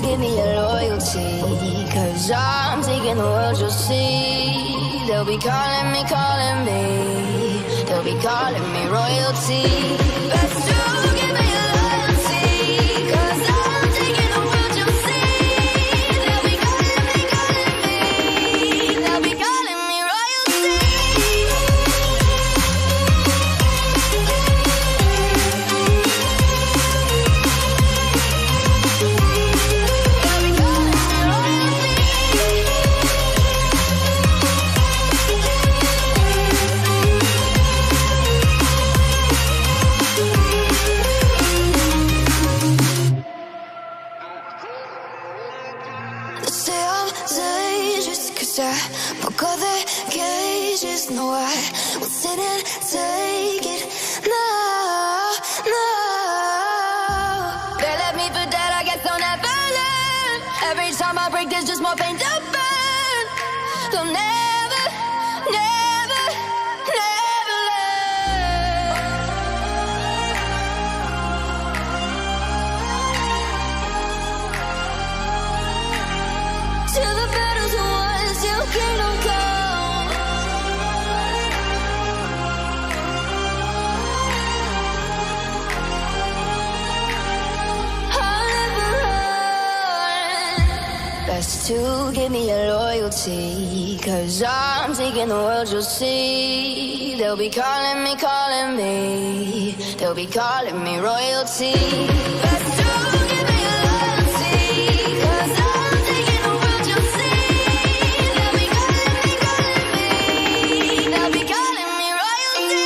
give me your loyalty, 'cause I'm taking the world, you'll see. They'll be calling me, they'll be calling me royalty. Best to give me your loyalty, 'cause I'm taking the world, you'll see. They'll be calling me, they'll be calling me royalty. Broke all the cages, no, I will sit and take it. No, no. They left me for dead, I guess I'll never learn. Every time I break, there's just more pain to burn. They'll never, never, never learn. Till the battles won, till kingdom come. I'll never run. Best to give me your loyalty, 'cause I'm taking the world, you'll see. They'll be calling me, they'll be calling me royalty. Best to give me your loyalty, 'cause I'm taking the world, you'll see. They'll be calling me, they'll be calling me royalty.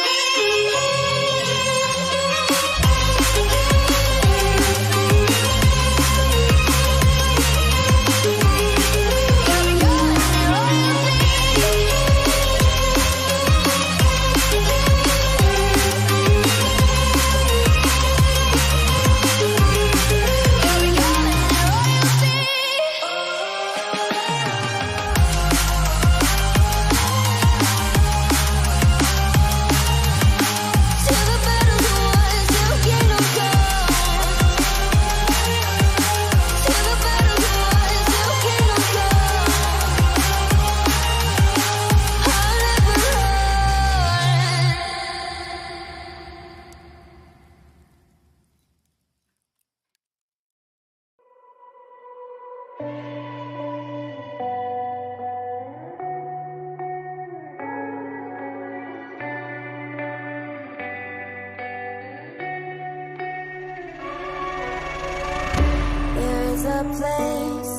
There's a place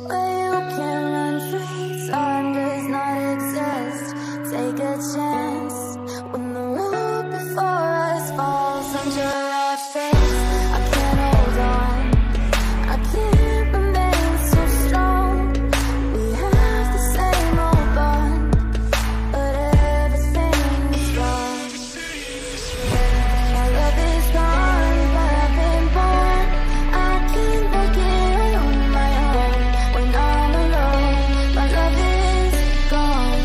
where you can run free. Time does not exist. Take a chance when the road before us falls under our face. I can't hold on, I can't remain so strong. We have the same old bond, but everything is wrong. My love is gone, but I've been born. I can't break it on my own. When I'm alone, my love is gone.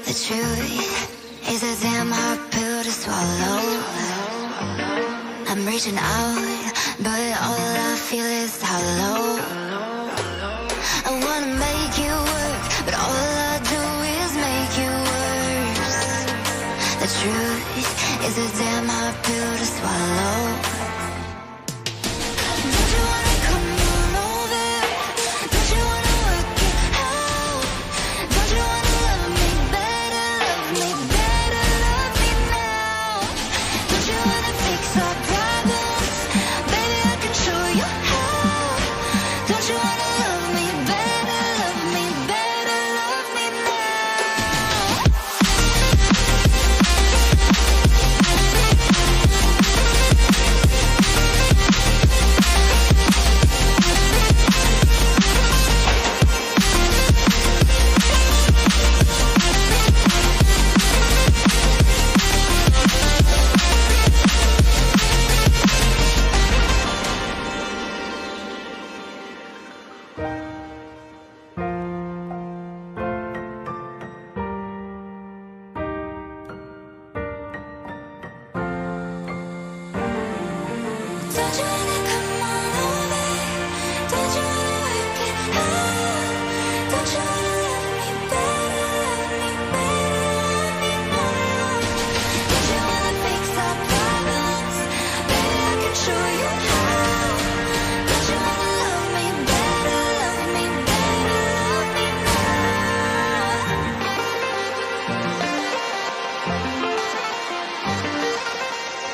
The truth is a damn hard pill to swallow. I'm reaching out, but all I feel is hollow. I wanna make you work, but all I do is make you worse. The truth is a damn hard pill to swallow. Don't you wanna come on over? Don't you wanna work it out? Don't you wanna love me better, love me now? Don't you wanna fix our problems? Baby, I can show you how. Don't you wanna love me better, love me now? Don't you wanna come on over? Don't you wanna work it out? Don't you wanna love me better, love me now? Don't you wanna fix our problems? Baby, I can show you how. Don't you wanna love me better, love me now?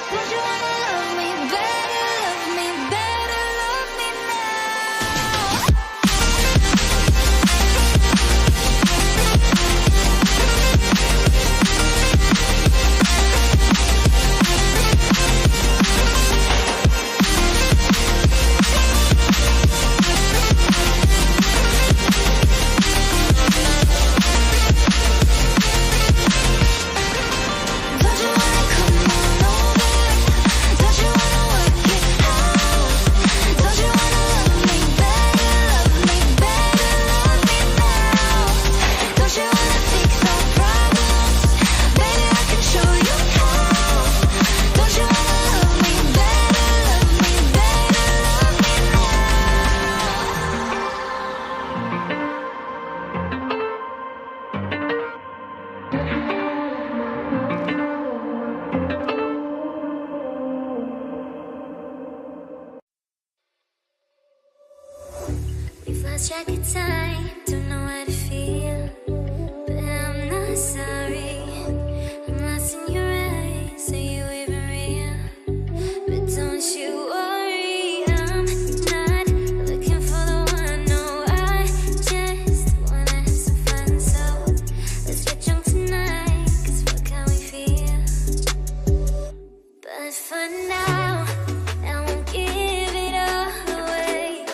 Don't you wanna love me better, love me now? Don't you wanna come on over? Don't you wanna work it out? Don't you wanna love me better, love me now? Don't you wanna fix our problems? Baby, I can show you how. Don't you wanna love me better, love me now? We've lost track of time, don't know how to feel, but I'm not sorry. I'm lost in your eyes, are you even real? But don't you worry, I'm not looking for the one. No, I just wanna have some fun. So let's get drunk tonight, 'cause fuck how we feel. But for now, I won't give it all away,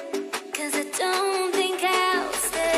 'cause I don't think I'll stay.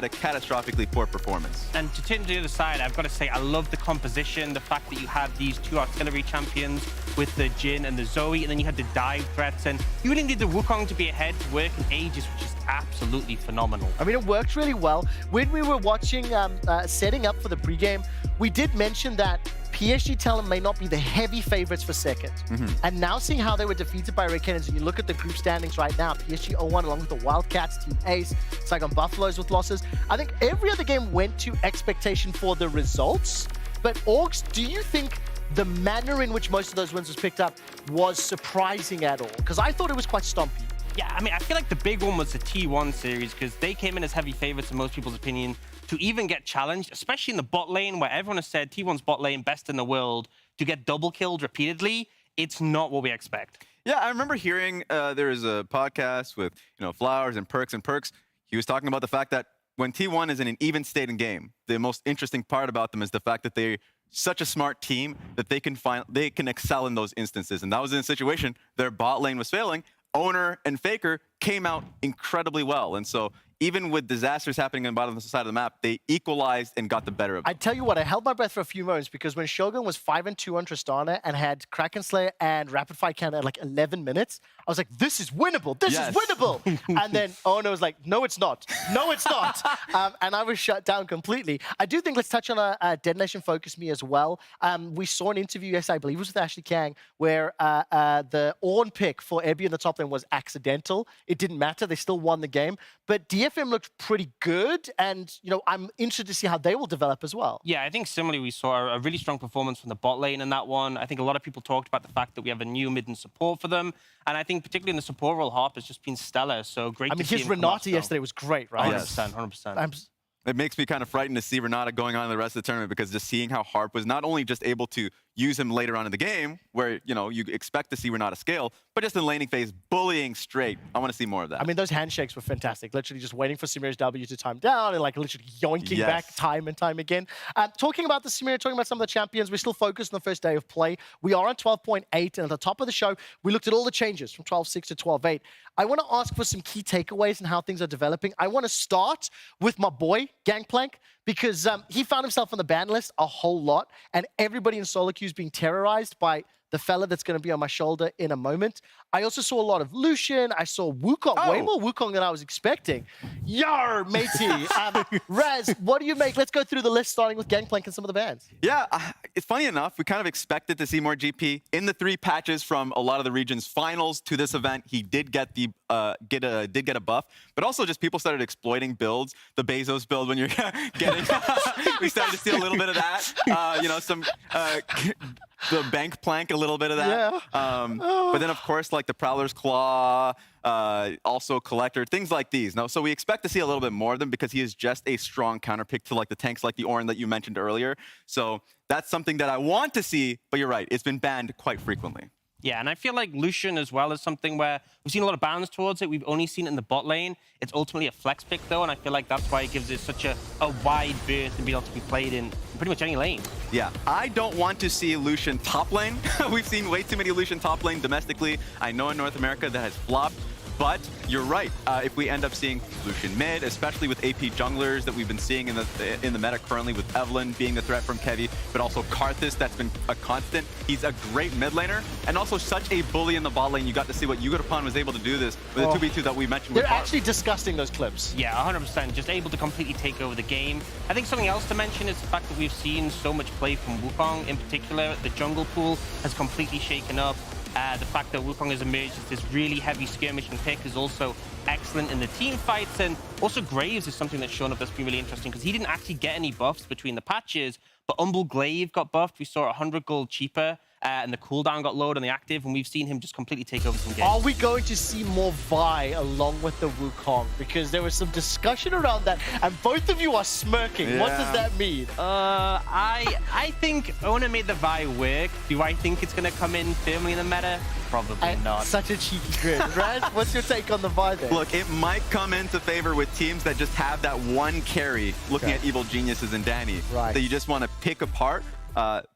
had a catastrophically poor performance. And to turn to the other side, I've got to say, I love the composition, the fact that you had these two artillery champions with the Jin and the Zoe, and then you had the dive threats, and you really need the Wukong to be ahead to work in Aegis, which is absolutely phenomenal. I mean, it worked really well. When we were watching, setting up for the pregame, we did mention that PSG Talent may not be the heavy favorites for second. And now seeing how they were defeated by Red Cannons, and you look at the group standings right now, PSG 0-1 along with the Wildcats, Team Ace, Saigon Buffaloes with losses. I think every other game went to expectation for the results. But Orgs, do you think the manner in which most of those wins was picked up was surprising at all? Because I thought it was quite stompy. Yeah, I mean, I feel like the big one was the T1 series, because they came in as heavy favorites in most people's opinion to even get challenged, especially in the bot lane, where everyone has said T1's bot lane best in the world, to get double killed repeatedly. It's not what we expect. Yeah, I remember hearing there was a podcast with Flowers and Perks. He was talking about the fact that when T1 is in an even state in game, the most interesting part about them is the fact that they're such a smart team that they can excel in those instances. And that was in a situation their bot lane was failing. Owner and Faker came out incredibly well. And so even with disasters happening on the bottom side of the map, they equalized and got the better of it. I tell you what, I held my breath for a few moments, because when Shogun was 5-2 on Tristana and had Kraken Slayer and Rapid Fire counter at like 11 minutes, I was like, this is winnable. This is winnable. And then Ono was like, no, it's not. No, it's not. And I was shut down completely. I do think let's touch on Dead Nation Focus Me as well. We saw an interview, yes, I believe it was with Ashley Kang, where the Ornn pick for Ebby in the top lane was accidental. It didn't matter. They still won the game. But DFM looked pretty good. And, I'm interested to see how they will develop as well. Yeah, I think similarly, we saw a really strong performance from the bot lane in that one. I think a lot of people talked about the fact that we have a new mid and support for them. And I think particularly in the support role, Harp has just been stellar. So great to see him. His Renata yesterday was great, right? 100%, 100%. It makes me kind of frightened to see Renata going on in the rest of the tournament, because just seeing how Harp was not only just able to use him later on in the game, where, you expect to see Renata scale, but just in laning phase, bullying straight. I want to see more of that. I mean, those handshakes were fantastic. Literally just waiting for Samir's W to time down and like literally yoinking back time and time again. Talking about the Samir, talking about some of the champions, we're still focused on the first day of play. We are on 12.8, and at the top of the show, we looked at all the changes from 12.6 to 12.8. I want to ask for some key takeaways and how things are developing. I want to start with my boy, Gangplank, because he found himself on the ban list a whole lot, and everybody in solo queue is being terrorized by the fella that's going to be on my shoulder in a moment. I also saw a lot of Lucian. I saw Wukong, way more Wukong than I was expecting. Yar, matey. Raz, what do you make? Let's go through the list, starting with Gangplank and some of the bans. Yeah, it's funny enough, we kind of expected to see more GP. In the 3 patches from a lot of the region's finals to this event, he did get the get a buff, but also just people started exploiting builds. The Bezos build, when you're getting, we started to see a little bit of that. Some the bank plank, a little bit of that. Yeah. But then, of course, like the Prowler's Claw, also Collector, things like these. So we expect to see a little bit more of them, because he is just a strong counterpick to like the tanks like the Ornn that you mentioned earlier. So that's something that I want to see, but you're right, it's been banned quite frequently. Yeah, and I feel like Lucian as well is something where we've seen a lot of bans towards it. We've only seen it in the bot lane. It's ultimately a flex pick, though, and I feel like that's why it gives it such a wide berth and be able to be played in pretty much any lane. Yeah, I don't want to see Lucian top lane. We've seen way too many Lucian top lane domestically. I know in North America that has flopped. But you're right. If we end up seeing Lucian mid, especially with AP junglers that we've been seeing in the meta currently, with Evelyn being the threat from Kevi, but also Karthus, that's been a constant. He's a great mid laner, and also such a bully in the bot lane. You got to see what Yugotapan was able to do this with the 2v2 that we mentioned. They're actually disgusting, those clips. Yeah, 100%. Just able to completely take over the game. I think something else to mention is the fact that we've seen so much play from Wukong in particular. The jungle pool has completely shaken up. The fact that Wukong has emerged as this really heavy skirmishing pick is also excellent in the team fights. And also Graves is something that's shown up that's been really interesting, because he didn't actually get any buffs between the patches, but Umbral Glaive got buffed. We saw 100 gold cheaper, and the cooldown got lowered on the active, and we've seen him just completely take over some games. Are we going to see more Vi along with the Wukong? Because there was some discussion around that, and both of you are smirking. Yeah. What does that mean? I think Ona made the Vi work. Do I think it's going to come in firmly in the meta? Probably not. Such a cheeky grin. Raz, what's your take on the Vi there? Look, it might come into favor with teams that just have that one carry, looking at Evil Geniuses and Danny, that you just want to pick apart.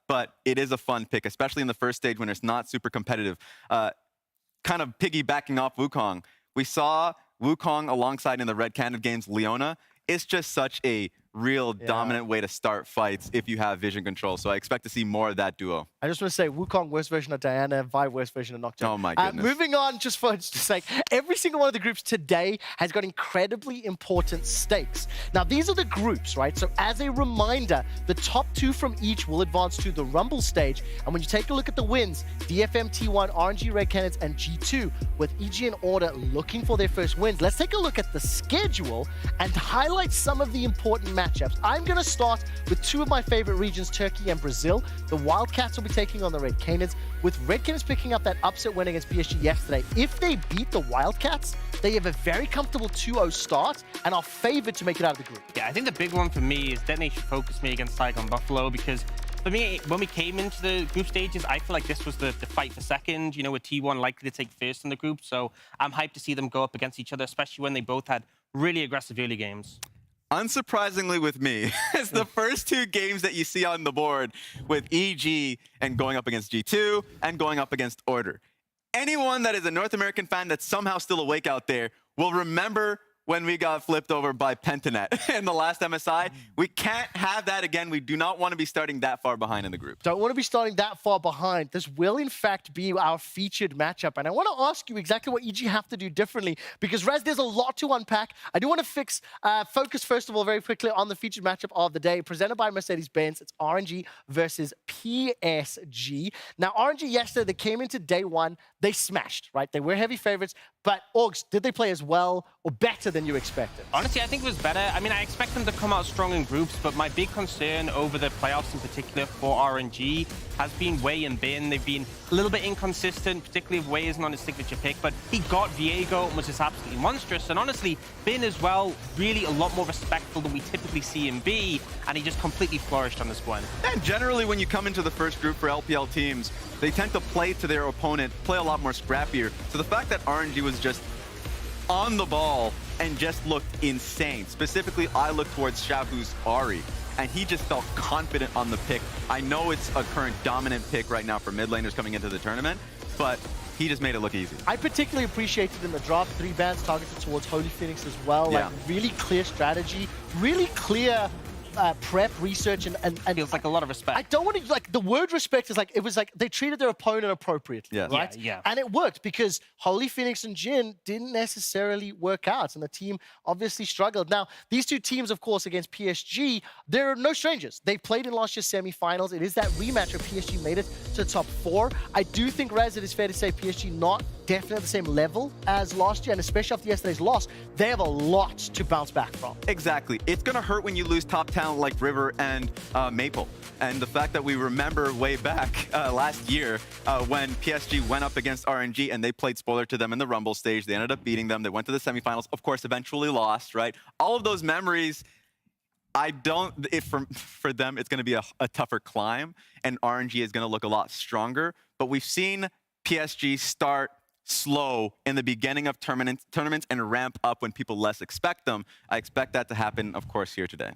But it is a fun pick, especially in the first stage when it's not super competitive. Kind of piggybacking off Wukong, we saw Wukong alongside in the Red Candid games Leona. it's just such a real dominant way to start fights if you have vision control. So I expect to see more of that duo. I just want to say, Wukong, worst version of Diana, Vi, worst version of Nocturne. Oh my goodness. Moving on, just for its sake, every single one of the groups today has got incredibly important stakes. Now, these are the groups, right? So as a reminder, the top 2 from each will advance to the Rumble stage. And when you take a look at the wins, DFM T1, RNG Red Canids, and G2, with EG and Order looking for their first wins, let's take a look at the schedule and highlight some of the important matchups. I'm going to start with 2 of my favorite regions, Turkey and Brazil. The Wildcats will be taking on the Red Canids, with Red Canids picking up that upset win against PSG yesterday. If they beat the Wildcats, they have a very comfortable 2-0 start and are favored to make it out of the group. Yeah, I think the big one for me is Detonation focused me against Saigon Buffalo, because for me, when we came into the group stages, I feel like this was the fight for second, you know, with T1 likely to take first in the group. So I'm hyped to see them go up against each other, especially when they both had really aggressive early games. Unsurprisingly with me, it's the first 2 games that you see on the board with EG and going up against G2 and going up against Order. Anyone that is a North American fan that's somehow still awake out there will remember when we got flipped over by Pentanet in the last MSI. We can't have that again. We do not want to be starting that far behind in the group. Don't want to be starting that far behind. This will, in fact, be our featured matchup. And I want to ask you exactly what EG have to do differently, because, Raz, there's a lot to unpack. I do want to focus, first of all, very quickly on the featured matchup of the day, presented by Mercedes-Benz. It's RNG versus PSG. Now, RNG yesterday, they came into day 1. They smashed, right? They were heavy favorites. But, Augs, did they play as well or better than you expected? Honestly, I think it was better. I mean, I expect them to come out strong in groups, but my big concern over the playoffs in particular for RNG has been Wei and Bin. They've been a little bit inconsistent, particularly if Wei isn't on his signature pick, but he got Viego and was just absolutely monstrous. And honestly, Bin as well, really a lot more respectful than we typically see him be, and he just completely flourished on this one. And generally, when you come into the first group for LPL teams, they tend to play to their opponent, play a lot more scrappier. So the fact that RNG was just on the ball and just looked insane. Specifically, I look towards Shahu's Ari, and he just felt confident on the pick. I know it's a current dominant pick right now for mid laners coming into the tournament, but he just made it look easy. I particularly appreciated in the drop 3 bans targeted towards Holy Phoenix as well. Yeah. Like, really clear strategy, really clear prep, research, and Feels like a lot of respect. I don't want to, like, the word respect is like, it was like they treated their opponent appropriately, Yes. right? Yeah. And it worked, because Holy Phoenix and Jin didn't necessarily work out, and the team obviously struggled. Now, these 2 teams, of course, against PSG, they're no strangers. They played in last year's semifinals. It is that rematch where PSG made it to the top 4. I do think, Raz, it is fair to say PSG not definitely at the same level as last year, and especially after yesterday's loss, they have a lot to bounce back from. Exactly. It's going to hurt when you lose top talent like River and Maple. And the fact that we remember way back last year when PSG went up against RNG and they played spoiler to them in the Rumble stage. They ended up beating them. They went to the semifinals, of course, eventually lost, right? All of those memories, for them, it's going to be a tougher climb, and RNG is going to look a lot stronger. But we've seen PSG start slow in the beginning of tournaments and ramp up when people less expect them. I expect that to happen, of course, here today.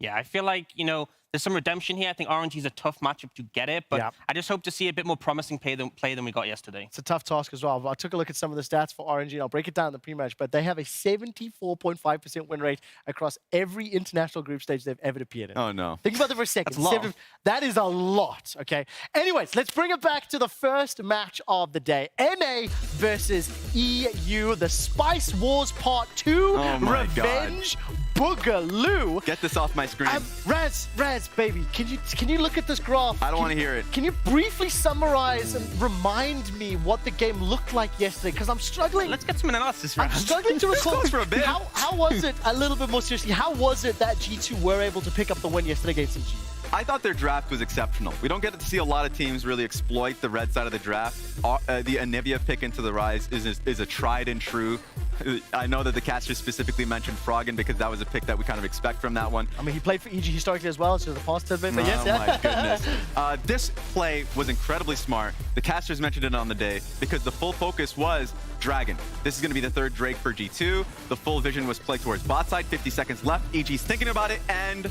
Yeah, I feel like, you know, there's some redemption here. I think RNG is a tough matchup to get it, but Yeah. I just hope to see a bit more promising play than we got yesterday. It's a tough task as well. I took a look at some of the stats for RNG, and I'll break it down in the pre-match, but they have a 74.5% win rate across every international group stage they've ever appeared in. Oh, no. Think about it for a second. That's low. That is a lot, okay? Anyways, let's bring it back to the first match of the day. NA versus EU, the Spice Wars Part 2, Oh my Revenge Boogaloo. Get this off my screen. Raz, baby, can you look at this graph? I don't want to hear it. Can you briefly summarize and remind me what the game looked like yesterday? Because I'm struggling. Let's get some analysis, I'm Raz. struggling to recall. goes for a bit. How was it, a little bit more seriously, how was it that G2 were able to pick up the win yesterday against MG? I thought their draft was exceptional. We don't get to see a lot of teams really exploit the red side of the draft. The Anivia pick into the Rise is a tried and true. I know that the caster specifically mentioned Froggen because that was a pick that we kind of expect from that one. I mean, he played for EG historically as well, so the past has been, but yes, Oh my goodness. This play was incredibly smart. The casters mentioned it on the day because the full focus was Dragon. This is going to be the 3rd Drake for G2. The full vision was played towards bot side, 50 seconds left. EG's thinking about it, and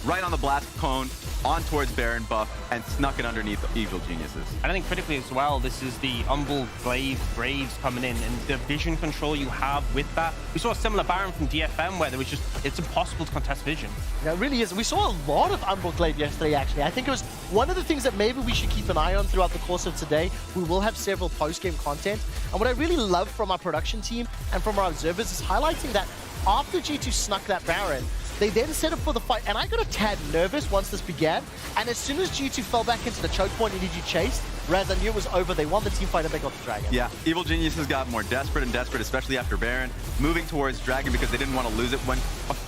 right on the blast cone, on towards Baron buff, and snuck it underneath Evil Geniuses. And I think critically as well, this is the Humble Glaive Braves coming in, and the vision control you have with that. We saw a similar Baron from DFM where there was just, it's impossible to contest vision. Yeah, it really is. We saw a lot of Umbral Glaive yesterday, actually. I think it was one of the things that maybe we should keep an eye on throughout the course of today. We will have several post-game content. And what I really love from our production team and from our observers is highlighting that after G2 snuck that Baron, they then set up for the fight. And I got a tad nervous once this began. And as soon as G2 fell back into the choke point and EG chased, Raz, I knew it was over. They won the team fight and they got the Dragon. Yeah, Evil Geniuses got more desperate and desperate, especially after Baron, moving towards Dragon because they didn't want to lose it when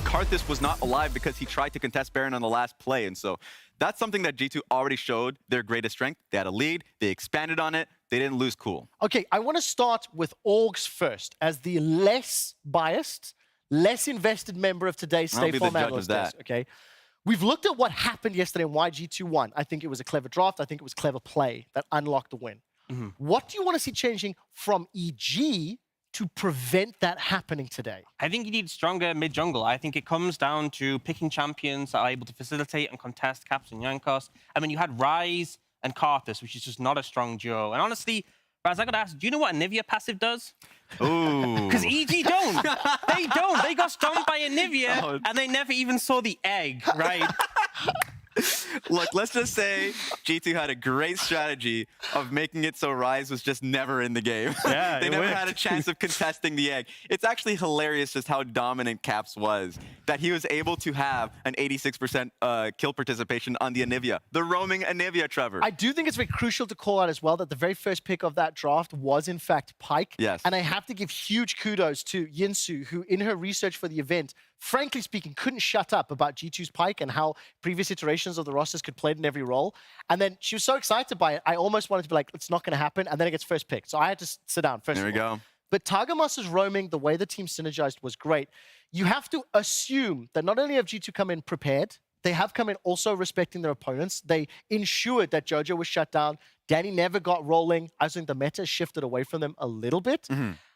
Karthus was not alive because he tried to contest Baron on the last play. And so that's something that G2 already showed their greatest strength. They had a lead, they expanded on it, they didn't lose cool. Okay, I want to start with Orgs first, as the less biased, less invested member of today's Stay Form Analyst Desk, okay? We've looked at what happened yesterday and why G2 won. I think it was a clever draft. I think it was clever play that unlocked the win. What do you want to see changing from EG to prevent that happening today? I think you need stronger mid-jungle. I think it comes down to picking champions that are able to facilitate and contest Caps and Yankos. I mean, you had Ryze and Karthus, which is just not a strong duo. And honestly, Raz, I got to ask, do you know what a Nivea passive does? Ooh. Because EG don't. They don't. They got stumped by a Nivea, and they never even saw the egg, right? Look, let's just say G2 had a great strategy of making it so Ryze was just never in the game. Yeah, they never had a chance of contesting the egg. It's actually hilarious just how dominant Caps was, that he was able to have an 86% kill participation on the Anivia, the roaming Anivia, Trevor. I do think it's very crucial to call out as well that the very first pick of that draft was in fact Pyke. Yes. And I have to give huge kudos to Yinsu, who in her research for the event, frankly speaking, couldn't shut up about G2's Pyke and how previous iterations of the rosters could play it in every role. And then she was so excited by it, I almost wanted to be like, it's not going to happen. And then it gets first picked. So I had to sit down first. There we go. But Targamas's roaming, the way the team synergized was great. You have to assume that not only have G2 come in prepared, they have come in also respecting their opponents. They ensured that Jojo was shut down. Danny never got rolling. I think the meta shifted away from them a little bit.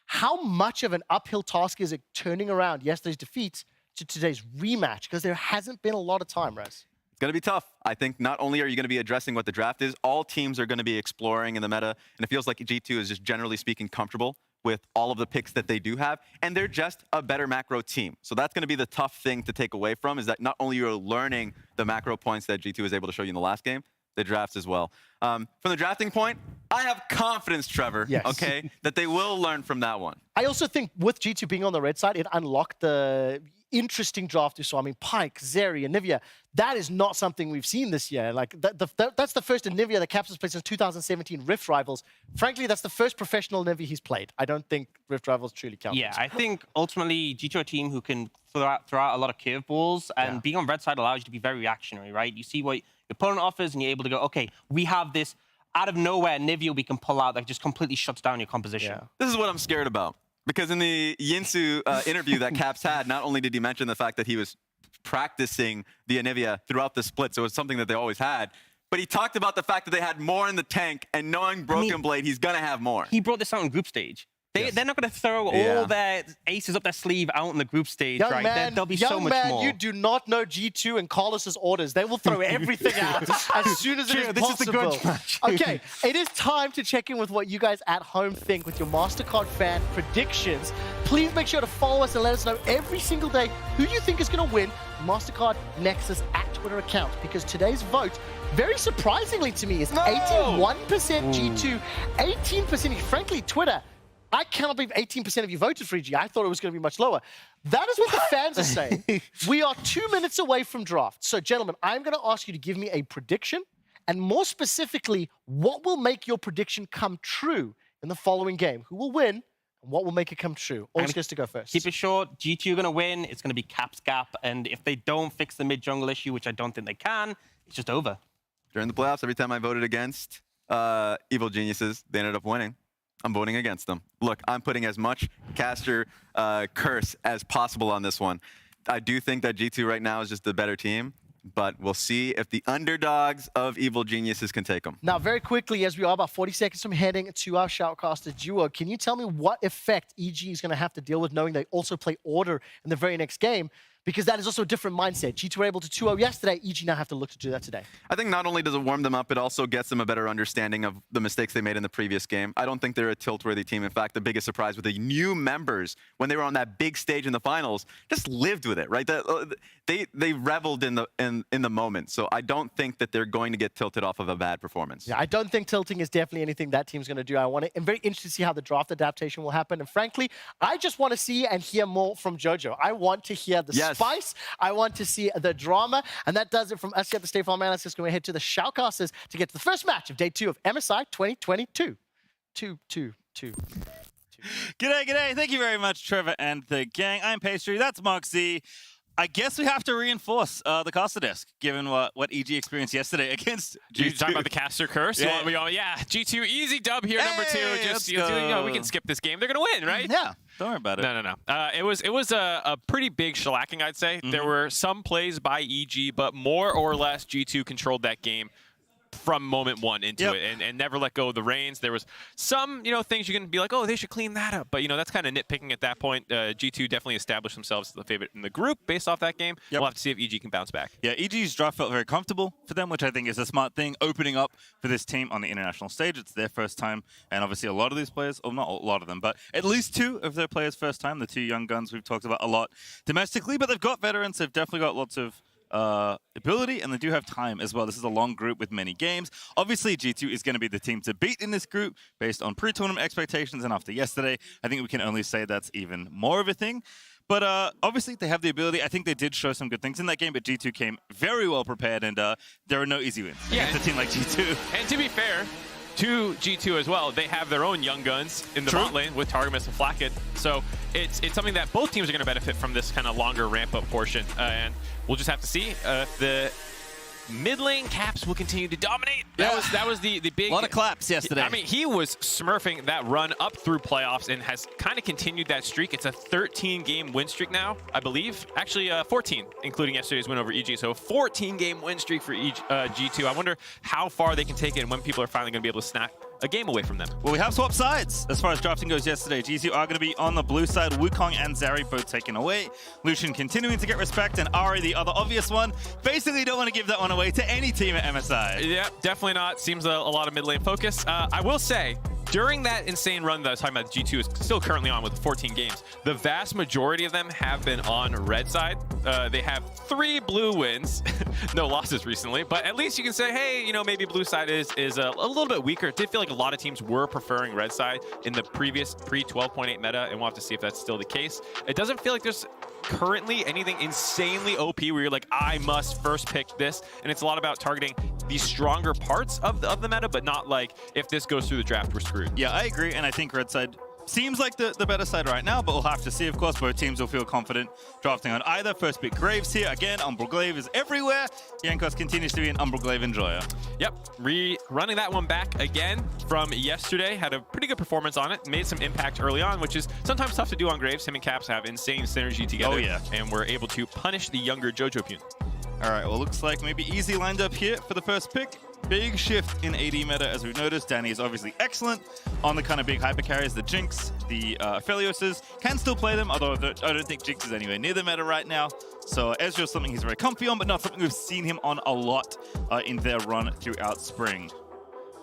How much of an uphill task is it turning around yesterday's defeat to today's rematch? Because there hasn't been a lot of time, Raz. It's going to be tough. I think not only are you going to be addressing what the draft is, all teams are going to be exploring in the meta. And it feels like G2 is just generally speaking comfortable with all of the picks that they do have. And they're just a better macro team. So that's going to be the tough thing to take away from, is that not only you're learning the macro points that G2 was able to show you in the last game, the drafts as well. From the drafting point, I have confidence, Trevor, okay, that they will learn from that one. I also think with G2 being on the red side, it unlocked the interesting draft you saw. I mean, Pyke, Zeri, Anivia, that is not something we've seen this year. Like, that's the first Anivia that Caps has played since 2017 Rift Rivals. Frankly, that's the first professional Anivia he's played. I don't think Rift Rivals truly counts. Yeah, I think ultimately G2 are a team who can throw out a lot of curveballs, and being on red side allows you to be very reactionary, right? You see what your opponent offers, and you're able to go, okay, we have this out of nowhere Nivea we can pull out that just completely shuts down your composition. This is what I'm scared about. Because in the Yinsu interview that Caps had, not only did he mention the fact that he was practicing the Anivia throughout the split, so it's something that they always had, but he talked about the fact that they had more in the tank, and knowing Broken Blade, he's going to have more. He brought this out in group stage. They're not going to throw all their aces up their sleeve out in the group stage, right? There'll be so much more. You do not know G2 and Carlos's orders. They will throw everything out as soon as it is possible. This is the good match. Okay, it is time to check in with what you guys at home think with your MasterCard fan predictions. Please make sure to follow us and let us know every single day who you think is going to win MasterCard Nexus at Twitter account, because today's vote, very surprisingly to me, is 81% G2, 18% frankly Twitter. I cannot believe 18% of you voted for EG. I thought it was going to be much lower. That is what the fans are saying. We are 2 minutes away from draft. So, gentlemen, I'm going to ask you to give me a prediction, and more specifically, what will make your prediction come true in the following game? Who will win, and what will make it come true? Orgs gets to go first. Keep it short. G2 are going to win. It's going to be Caps Gap, and if they don't fix the mid-jungle issue, which I don't think they can, it's just over. During the playoffs, every time I voted against Evil Geniuses, they ended up winning. I'm voting against them. Look, I'm putting as much caster curse as possible on this one. I do think that G2 right now is just the better team, but we'll see if the underdogs of Evil Geniuses can take them. Now, very quickly, as we are about 40 seconds from heading to our Shoutcaster duo, can you tell me what effect EG is going to have to deal with, knowing they also play Order in the very next game? because that is also a different mindset. G2 were able to 2-0 yesterday. EG now have to look to do that today. I think not only does it warm them up, it also gets them a better understanding of the mistakes they made in the previous game. I don't think they're a tilt-worthy team. In fact, the biggest surprise with the new members when they were on that big stage in the finals just lived with it, right? They reveled in the moment. So I don't think that they're going to get tilted off of a bad performance. Yeah, I don't think tilting is definitely anything that team's going to do. I'm very interested to see how the draft adaptation will happen. And frankly, I just want to see and hear more from Jojo. I want to hear the spice. I want to see the drama. And that does it from us here at the Stay Farm Analysis. We're going to head to the Shoutcasters to get to the first match of day 2 of MSI 2022. 2. G'day. Thank you very much, Trevor and the gang. I'm Pastry. That's Mark Z. I guess we have to reinforce the caster desk, given what EG experienced yesterday against G2. You talking about the caster curse? Yeah. G2, easy dub here, number 2. Just we can skip this game. They're gonna win, right? Yeah, don't worry about it. No. It was a pretty big shellacking, I'd say. There were some plays by EG, but more or less G2 controlled that game from moment 1 into it and never let go of the reins. There was some, things you can be like, oh, they should clean that up. But, that's kind of nitpicking at that point. G2 definitely established themselves as the favorite in the group based off that game. We'll have to see if EG can bounce back. Yeah, EG's draft felt very comfortable for them, which I think is a smart thing, opening up for this team on the international stage. It's their first time, and obviously a lot of these players, or not a lot of them, but at least 2 of their players' first time, the 2 young guns we've talked about a lot domestically, but they've got veterans. They've definitely got lots of ability, and they do have time as well. This is a long group with many games. Obviously, G2 is going to be the team to beat in this group based on pre-tournament expectations, and after yesterday, I think we can only say that's even more of a thing. But obviously, they have the ability. I think they did show some good things in that game, but G2 came very well prepared, and there are no easy wins against a team like G2. And to be fair, to G2 as well, they have their own young guns in the bot lane with Targamas and Flacket. So it's something that both teams are going to benefit from, this kind of longer ramp-up portion. And we'll just have to see if the mid lane Caps will continue to dominate. That was the big... A lot of claps yesterday. I mean, he was smurfing that run up through playoffs and has kind of continued that streak. It's a 13-game win streak now, I believe. Actually, 14, including yesterday's win over EG. So 14-game win streak for G2. I wonder how far they can take it and when people are finally going to be able to snap a game away from them. Well, we have swapped sides as far as drafting goes yesterday. G2 are going to be on the blue side. Wukong and Zari both taken away. Lucian continuing to get respect, and Ari, the other obvious one, basically don't want to give that one away to any team at MSI. Yeah, definitely not. Seems a lot of mid lane focus. I will say, during that insane run that I was talking about, G2 is still currently on with 14 games. The vast majority of them have been on red side. They have 3 blue wins, no losses recently, but at least you can say, hey, maybe blue side is a little bit weaker. It did feel like a lot of teams were preferring red side in the previous pre-12.8 meta, and we'll have to see if that's still the case. It doesn't feel like there's currently anything insanely OP where you're like, I must first pick this, and it's a lot about targeting the stronger parts of the meta, but not like, if this goes through the draft, we're screwed. Yeah, I agree, and I think red side seems like the better side right now, but we'll have to see. Of course, both teams will feel confident drafting on either. First pick Graves here. Again, Umbral Glaive is everywhere. Jankos continues to be an Umbral Glaive enjoyer. Yep, running that one back again from yesterday. Had a pretty good performance on it. Made some impact early on, which is sometimes tough to do on Graves. Him and Caps have insane synergy together. Oh, yeah. And we're able to punish the younger Jojo Pune. All right, well, looks like maybe easy lined up here for the first pick. Big shift in AD meta, as we've noticed. Danny is obviously excellent on the kind of big hyper carries, the Jinx, the Aphelioses. Can still play them, although I don't think Jinx is anywhere near the meta right now. So Ezreal is something he's very comfy on, but not something we've seen him on a lot in their run throughout spring.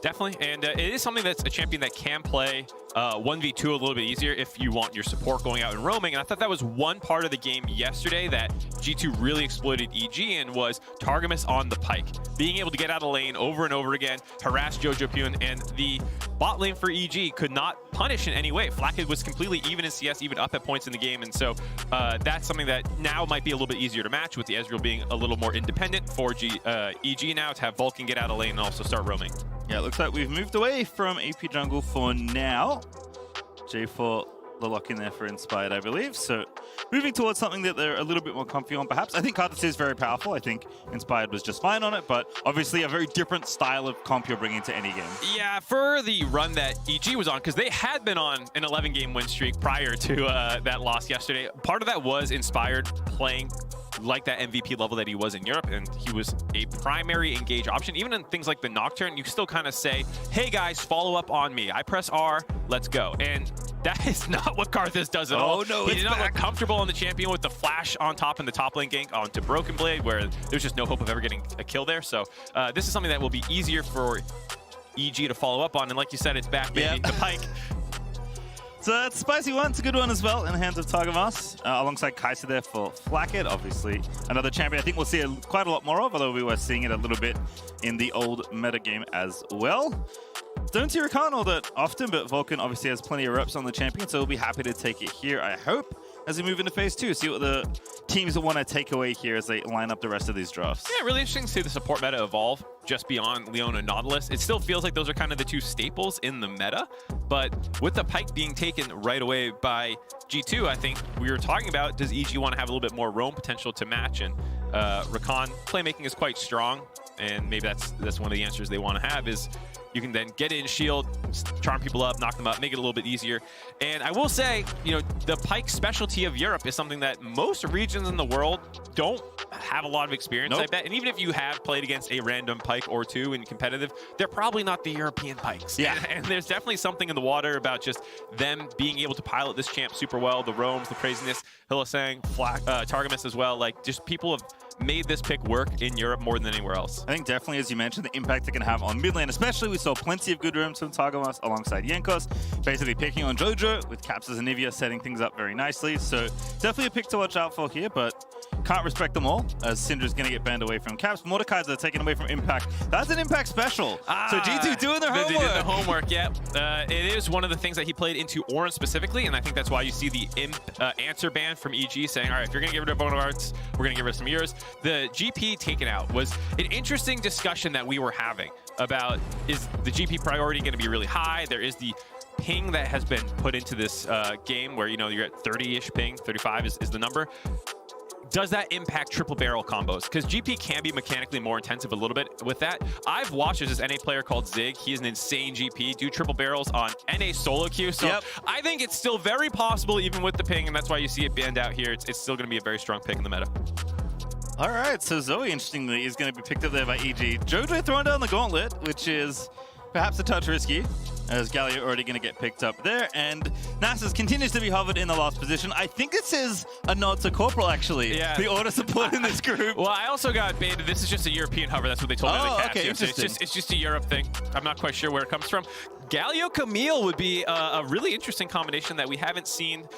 Definitely, and it is something that's a champion that can play 1v2 a little bit easier if you want your support going out and roaming. And I thought that was one part of the game yesterday that G2 really exploited EG in, was Targamas on the pike. Being able to get out of lane over and over again, harass Jojo Pune, and the bot lane for EG could not punish in any way. Flacket was completely even in CS, even up at points in the game, and so that's something that now might be a little bit easier to match, with the Ezreal being a little more independent for EG now to have Vulcan get out of lane and also start roaming. Yeah, it looks like we've moved away from AP jungle for now. J4 the lock in there for Inspired, I believe. So moving towards something that they're a little bit more comfy on, perhaps. I think Karthus is very powerful. I think Inspired was just fine on it, but obviously a very different style of comp you're bringing to any game. Yeah, for the run that EG was on, because they had been on an 11-game win streak prior to that loss yesterday. Part of that was Inspired playing like that MVP level that he was in Europe, and he was a primary engage option. Even in things like the Nocturne, you still kind of say, hey guys, follow up on me. I press R, let's go. And That is not what Karthus does at all. Oh, no, he it's did not look back. comfortable on the champion with the flash on top in the top lane gank onto Broken Blade, where there's just no hope of ever getting a kill there. So this is something that will be easier for EG to follow up on. And like you said, it's back, baby. The Pike. So that's a spicy one. It's a good one as well in the hands of Targamas, alongside Kai'Sa there for Flacket, obviously. Another champion I think we'll see quite a lot more of, although we were seeing it a little bit in the old meta game as well. Don't see Rakan all that often, but Vulcan obviously has plenty of reps on the champion, so we'll be happy to take it here, I hope, as we move into phase 2. See what the teams want to take away here as they line up the rest of these drafts. Yeah, really interesting to see the support meta evolve just beyond Leon and Nautilus. It still feels like those are kind of the two staples in the meta, but with the Pike being taken right away by G2, I think we were talking about, does EG want to have a little bit more roam potential to match? And Rakan playmaking is quite strong, and maybe that's one of the answers they want to have is you can then get in, shield, charm people up, knock them up, make it a little bit easier. And I will say, you know, the Pike specialty of Europe is something that most regions in the world don't have a lot of experience, I bet. And even if you have played against a random Pike or two in competitive, they're probably not the European Pikes. Yeah. And there's definitely something in the water about just them being able to pilot this champ super well, the roams, the craziness, Hylissang, Targamas as well. Like, just people have made this pick work in Europe more than anywhere else. I think definitely, as you mentioned, the impact it can have on mid lane, especially we saw plenty of good rooms from Targamas alongside Jankos, basically picking on Jojo with Caps as Anivia setting things up very nicely. So definitely a pick to watch out for here, but can't respect them all as Syndra's going to get banned away from Caps. Mordekaiser taken away from Impact. That's an Impact special. So G2 doing their homework. They did the homework, yeah. It is one of the things that he played into Orange specifically, and I think that's why you see the answer ban from EG saying, all right, if you're going to get rid of Bonavarts, we're going to get rid of some yours. The GP taken out was an interesting discussion that we were having about, is the GP priority going to be really high? There is the ping that has been put into this game where, you know, you're at 30-ish ping, 35 is the number. Does that impact triple barrel combos? Because GP can be mechanically more intensive a little bit with that. I've watched this NA player called Zig. He is an insane GP, do triple barrels on NA solo queue. So I think it's still very possible even with the ping, and that's why you see it banned out here. It's still going to be a very strong pick in the meta. All right, so Zoe, interestingly, is going to be picked up there by EG. Jojo throwing down the gauntlet, which is perhaps a touch risky, as Galio already going to get picked up there. And Nasus continues to be hovered in the last position. I think this is a nod to Corporal, actually. Yeah. The order support in this group. Well, I also got baited. This is just a European hover. That's what they told me in the cast. Okay, interesting. It's just a Europe thing. I'm not quite sure where it comes from. Galio Camille would be a really interesting combination that we haven't seen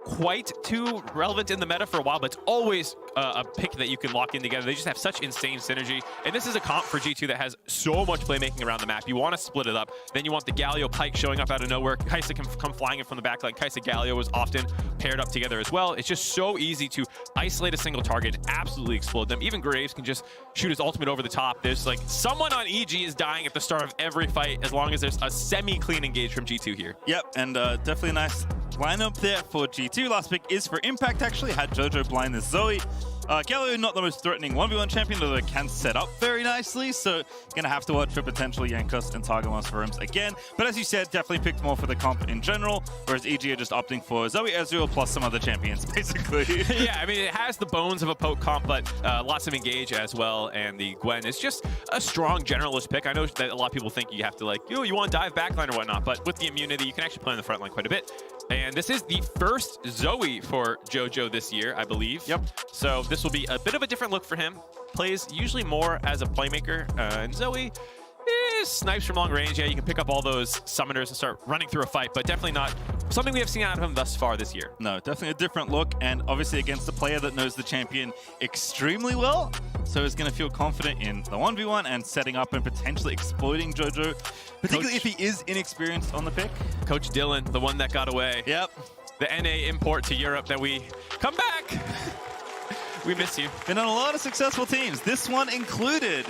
quite too relevant in the meta for a while, but it's always a pick that you can lock in together. They just have such insane synergy. And this is a comp for G2 that has so much playmaking around the map. You want to split it up. Then you want the Galio Pike showing up out of nowhere. Kai'Sa can come flying in from the back line. Kai'Sa Galio was often paired up together as well. It's just so easy to isolate a single target and absolutely explode them. Even Graves can just shoot his ultimate over the top. There's like someone on EG is dying at the start of every fight as long as there's a semi-clean engage from G2 here. Yep, and definitely a nice lineup there for G2. Last pick is for Impact, actually. Had Jojo blind this Zoe. Galio, not the most threatening 1v1 champion, although it can set up very nicely, so gonna have to watch for potentially Jankos and Targamas for rooms again. But as you said, definitely picked more for the comp in general, whereas EG are just opting for Zoe Ezreal plus some other champions, basically. Yeah, I mean, it has the bones of a poke comp, but lots of engage as well, and the Gwen is just a strong generalist pick. I know that a lot of people think you have to, like, you want to dive backline or whatnot, but with the immunity, you can actually play on the front line quite a bit. And this is the first Zoe for Jojo this year, I believe. Yep. So this will be a bit of a different look for him. Plays usually more as a playmaker. And Zoe snipes from long range. Yeah, you can pick up all those summoners and start running through a fight, but definitely not something we have seen out of him thus far this year. No, definitely a different look, and obviously against a player that knows the champion extremely well. So he's going to feel confident in the 1v1 and setting up and potentially exploiting Jojo, particularly if he is inexperienced on the pick. Coach Dylan, the one that got away. Yep. The NA import to Europe that we come back. We miss you. Been on a lot of successful teams, this one included.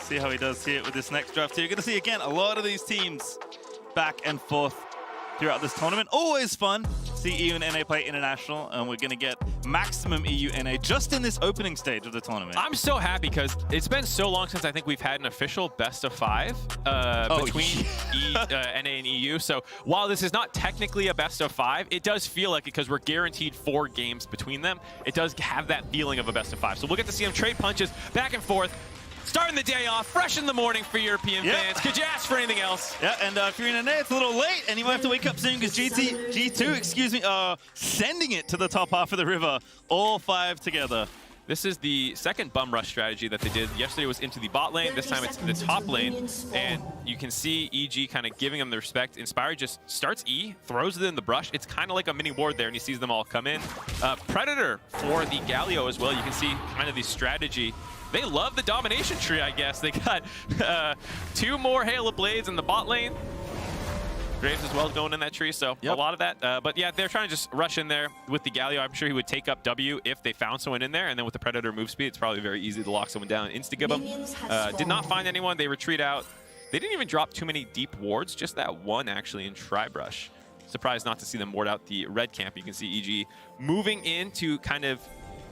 See how he does here with this next draft here. You're going to see, again, a lot of these teams back and forth throughout this tournament. Always fun. See EU and NA play international, and we're going to get maximum EU NA just in this opening stage of the tournament. I'm so happy because it's been so long since I think we've had an official best of 5 between NA and EU. So while this is not technically a best of 5, it does feel like it because we're guaranteed 4 games between them. It does have that feeling of a best of 5. So we'll get to see them trade punches back and forth. Starting the day off, fresh in the morning for European fans. Could you ask for anything else? Yeah, and if you're in NA, it's a little late, and you might have to wake up soon because G2 are sending it to the top half of the river, all 5 together. This is the second bum rush strategy that they did. Yesterday was into the bot lane. This time it's the top lane. And you can see EG kind of giving them the respect. Inspire just starts E, throws it in the brush. It's kind of like a mini ward there, and he sees them all come in. Predator for the Galio as well. You can see kind of the strategy. They love the domination tree, I guess. They got 2 more Hail of Blades in the bot lane. Graves as well going in that tree, so a lot of that. But yeah, they're trying to just rush in there with the Galio. I'm sure he would take up W if they found someone in there, and then with the Predator move speed, it's probably very easy to lock someone down and insta-give them. Did not find anyone. They retreat out. They didn't even drop too many deep wards, just that one actually in Tribrush. Surprised not to see them ward out the red camp. You can see EG moving in to kind of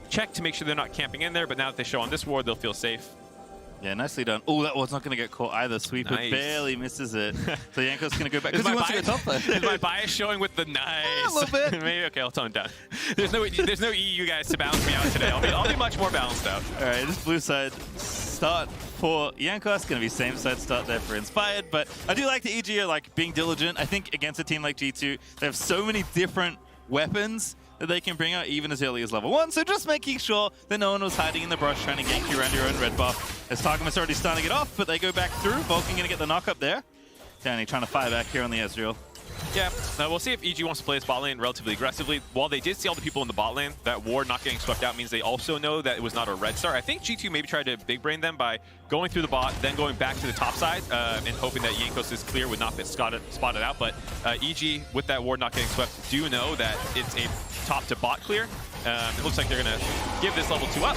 check to make sure they're not camping in there, but now that they show on this ward, they'll feel safe. Yeah, nicely done. Oh, that was not going to get caught either. Sweeper barely misses it. So Yanko's going to go back because he wants to go top lane. Is my bias showing with the nice? A little bit. Maybe, okay, I'll tone it down. There's no EU guys to balance me out today. I'll be much more balanced out. All right, this blue side start for Yankos. Going to be same side start there for Inspired. But I do like the EG are like being diligent. I think against a team like G2, they have so many different weapons that they can bring out even as early as level 1. So just making sure that no one was hiding in the brush trying to gank you around your own red buff. As Targamas already starting to get off, but they go back through. Vulcan going to get the knock up there. Danny trying to fire back here on the Ezreal. Yeah, we'll see if EG wants to play this bot lane relatively aggressively. While they did see all the people in the bot lane, that ward not getting swept out means they also know that it was not a red star. I think G2 maybe tried to big brain them by going through the bot, then going back to the top side and hoping that Yankos' clear would not get spotted out. But EG, with that ward not getting swept, do know that it's a top to bot clear. It looks like they're going to give this level 2 up.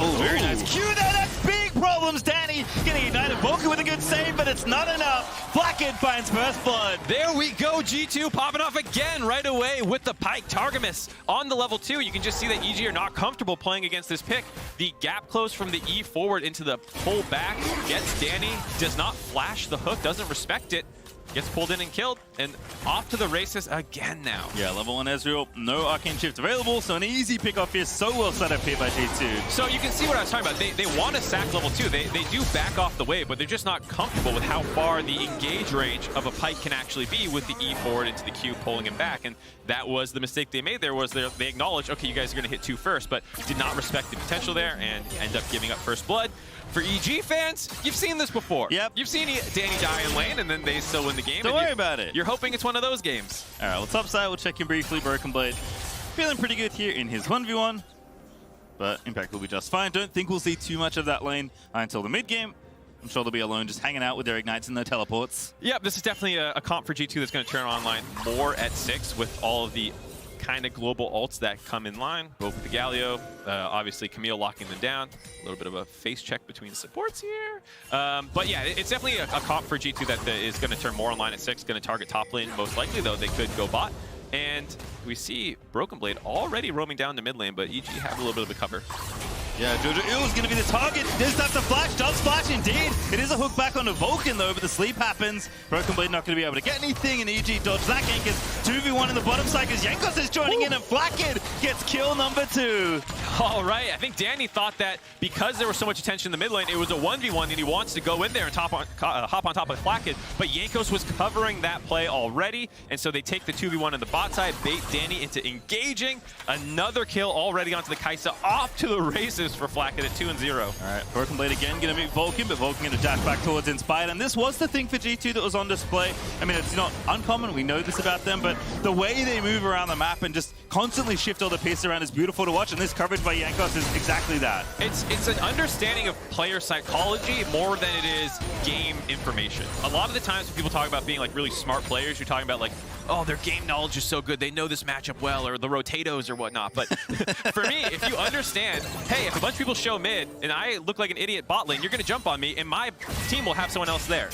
Oh, very nice. Q there, that's big problems, Danny. Getting ignited. Vulcan with a good save, but it's not enough. Blackhead finds first blood. There we go, G2 popping off again right away with the Pike. Targamas on the level 2. You can just see that EG are not comfortable playing against this pick. The gap close from the E forward into the pull back gets Danny, does not flash the hook, doesn't respect it. Gets pulled in and killed, and off to the races again now. Yeah, level 1 Ezreal, no Arcane Shift available, so an easy pick-off here. So well set up here by G2. So you can see what I was talking about. They want to sack level 2. They do back off the wave, but they're just not comfortable with how far the engage range of a Pike can actually be with the E forward into the Q pulling him back. And that was the mistake they made there, was they acknowledged, okay, you guys are going to hit 2 first, but did not respect the potential there and end up giving up first blood. For EG fans, you've seen this before. Yep. You've seen Danny die in lane, and then they still win the game. Don't worry about it. You're hoping it's one of those games. All right, well, top side, we'll check in briefly. Broken Blade feeling pretty good here in his 1v1, but Impact will be just fine. Don't think we'll see too much of that lane until the mid game. I'm sure they'll be alone, just hanging out with their ignites and their teleports. Yep, this is definitely a comp for G2 that's going to turn online more at 6 with all of the kind of global ults that come in line, both with the Galio, obviously Camille locking them down. A little bit of a face check between supports here. But yeah, it's definitely a comp for G2 that is going to turn more online at 6, going to target top lane most likely, though they could go bot. And we see Broken Blade already roaming down to mid lane, but EG have a little bit of a cover. Yeah, Jojo Ill is going to be the target. Does that the flash? Does flash indeed. It is a hook back onto Vulcan though, but the sleep happens. Broken Blade not going to be able to get anything, and EG dodge that gank is 2v1 in the bottom side because Yankos is joining in, and Blackhead gets kill number 2. All right, I think Danny thought that because there was so much attention in the mid lane, it was a 1v1 and he wants to go in there and hop on top of Blackhead, but Yankos was covering that play already, and so they take the 2v1 on the bot side, bait Danny into engaging. Another kill already onto the Kai'Sa, off to the races for Flacket at 2-0. All right, Broken Blade again going to meet Vulcan, but Vulcan going to dash back towards Inspired, and this was the thing for G2 that was on display. I mean, it's not uncommon, we know this about them, but the way they move around the map and just constantly shift all the pieces around is beautiful to watch, and this coverage by Yankos is exactly that. It's an understanding of player psychology more than it is game information. A lot of the times when people talk about being like really smart players, you're talking about like, oh, their game knowledge is so good, they know this matchup well, or the rotatos or whatnot. But for me, if you understand, hey, if a bunch of people show mid and I look like an idiot bot lane, you're going to jump on me and my team will have someone else there.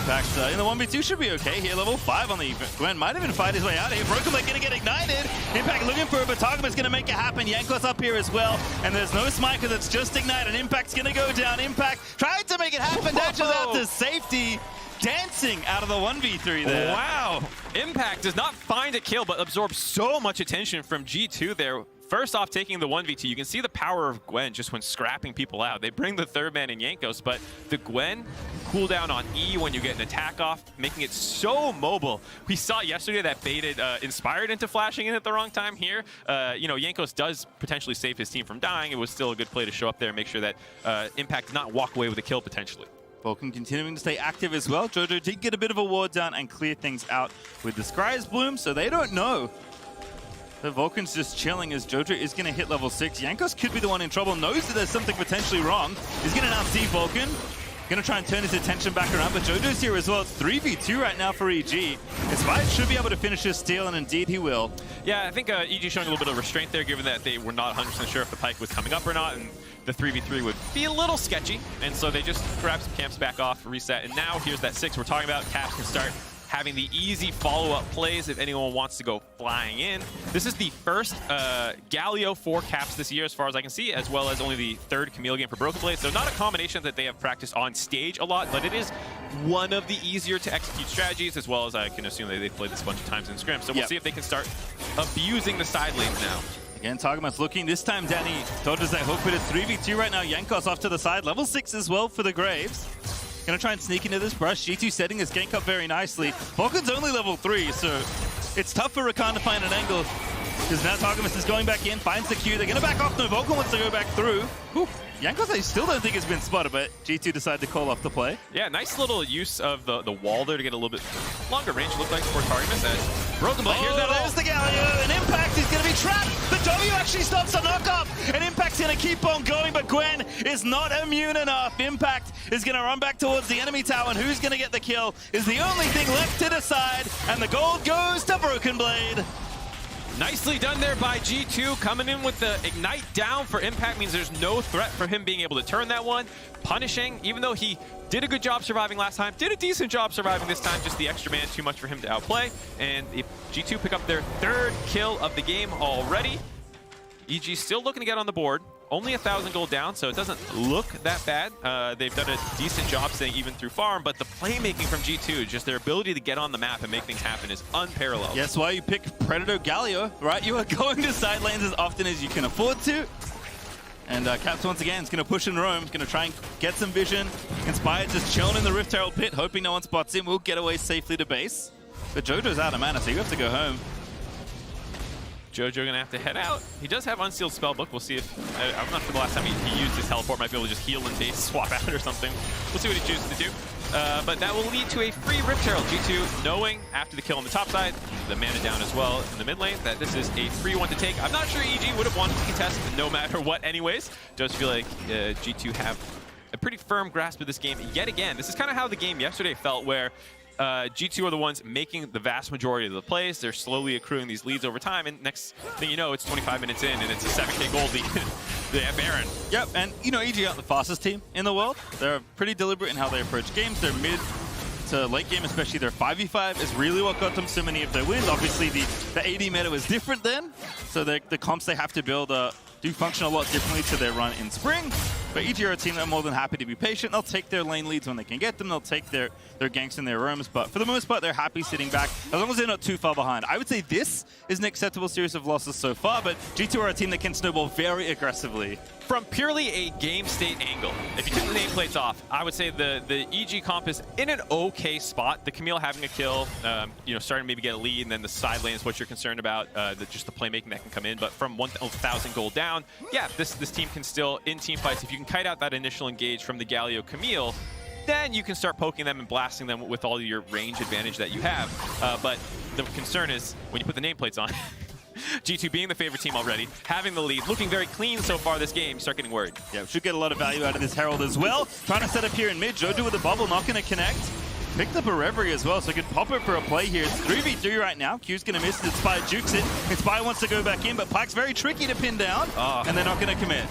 Impact in the 1v2 should be okay here. Level 5 on the Gwen might even fight his way out here. Broken Blade going to get ignited. Impact looking for it, but Targamas going to make it happen. Yankos up here as well, and there's no smite because it's just ignite, and Impact's going to go down. Impact tried to make it happen, dashes out to safety. Dancing out of the 1v3 there. Wow. Impact does not find a kill, but absorbs so much attention from G2 there. first off, taking the 1v2, you can see the power of Gwen just when scrapping people out. They bring the third man in Jankos, but the Gwen cooldown on E when you get an attack off, making it so mobile. We saw yesterday that baited Inspired into flashing in at the wrong time here. You know, Jankos does potentially save his team from dying. It was still a good play to show up there and make sure that Impact did not walk away with a kill potentially. Vulcan continuing to stay active as well. Jojo did get a bit of a ward down and clear things out with the Scry's Bloom, so they don't know. The Vulcan's just chilling as Jojo is going to hit level 6. Jankos could be the one in trouble, knows that there's something potentially wrong. He's going to now see Vulcan. Going to try and turn his attention back around, but Jojo's here as well. It's 3v2 right now for EG. Inspired should be able to finish his steal, and indeed he will. Yeah, I think EG showing a little bit of restraint there, given that they were not 100% sure if the Pike was coming up or not, and the 3v3 would be a little sketchy. And so they just grab some camps back off, reset, and now here's that 6 we're talking about. Caps can start having the easy follow-up plays if anyone wants to go flying in. This is the first Galio for Caps this year, as far as I can see, as well as only the third Camille game for Broken Blade. So not a combination that they have practiced on stage a lot, but it is one of the easier to execute strategies, as well as I can assume that they've played this a bunch of times in Scrim. So we'll see if they can start abusing the side lanes now. Again, Tagama's looking. This time, Danny dodges that hook, but it's 3v2 right now. Jankos off to the side. Level 6 as well for the Graves. Gonna try and sneak into this brush. G2 setting his gank up very nicely. Vulcan's only level 3, so it's tough for Rakan to find an angle. Because now Tagamas is going back in, finds the Q. They're gonna back off. No, Vulcan wants to go back through. Whew. Jankos, I still don't think has been spotted, but G2 decided to call off the play. Yeah, nice little use of the wall there to get a little bit longer range, looked like, for Targamas as Broken Blade. Here's that ult. There's the Galio, and Impact is going to be trapped. The W actually stops the knockup, and Impact's going to keep on going, but Gwen is not immune enough. Impact is going to run back towards the enemy tower, and who's going to get the kill is the only thing left to decide, and the gold goes to Broken Blade. Nicely done there by G2, coming in with the Ignite down for Impact means there's no threat for him being able to turn that one. Punishing, even though he did a good job surviving last time, did a decent job surviving this time, just the extra man too much for him to outplay. And if G2 pick up their third kill of the game already, EG still looking to get on the board. Only 1,000 gold down, so it doesn't look that bad. They've done a decent job staying even through farm, but the playmaking from G2, just their ability to get on the map and make things happen is unparalleled. That's why you pick Predator Galio, right? You are going to side lanes as often as you can afford to. And Caps once again is going to push and roam, going to try and get some vision. Inspired just chilling in the Rift Herald pit, hoping no one spots him. Will get away safely to base. But Jojo's out of mana, so you have to go home. Jojo gonna have to head out. He does have Unsealed Spellbook. We'll see if, I'm not sure the last time he used his teleport, might be able to just heal in base, swap out or something. We'll see what he chooses to do. But that will lead to a free Rift Herald. G2 knowing after the kill on the top side, the mana down as well in the mid lane, that this is a free one to take. I'm not sure EG would have wanted to contest no matter what anyways. Just feel like G2 have a pretty firm grasp of this game yet again. This is kind of how the game yesterday felt, where G2 are the ones making the vast majority of the plays. They're slowly accruing these leads over time, and next thing you know, it's 25 minutes in, and it's a 7K gold lead. They have Baron. Yep, and you know, EG aren't the fastest team in the world. They're pretty deliberate in how they approach games. Their mid to late game, especially their 5v5, is really what got them so many of their wins. Obviously, the AD meta was different then, so the comps they have to build do function a lot differently to their run in spring. But EG are a team that are more than happy to be patient. They'll take their lane leads when they can get them. They'll take their ganks in their roams. But for the most part, they're happy sitting back, as long as they're not too far behind. I would say this is an acceptable series of losses so far, but G2 are a team that can snowball very aggressively. From purely a game state angle, if you took the nameplates off, I would say the EG comp is in an okay spot. The Camille having a kill, you know, starting to maybe get a lead, and then the side lane is what you're concerned about, just the playmaking that can come in. But from 1,000 gold down, yeah, this team can still, in team fights, if you can kite out that initial engage from the Galio Camille, then you can start poking them and blasting them with all your range advantage that you have. But the concern is when you put the nameplates on, G2 being the favorite team already, having the lead, looking very clean so far this game, you start getting worried. Yeah, we should get a lot of value out of this Herald as well. Trying to set up here in mid. Jojo with a bubble, not going to connect. Picked up a Reverie as well, so he could pop it for a play here. It's 3v3 right now. Q's going to miss it. Inspire jukes it. Inspire wants to go back in, but Pike's very tricky to pin down, and they're not going to commit.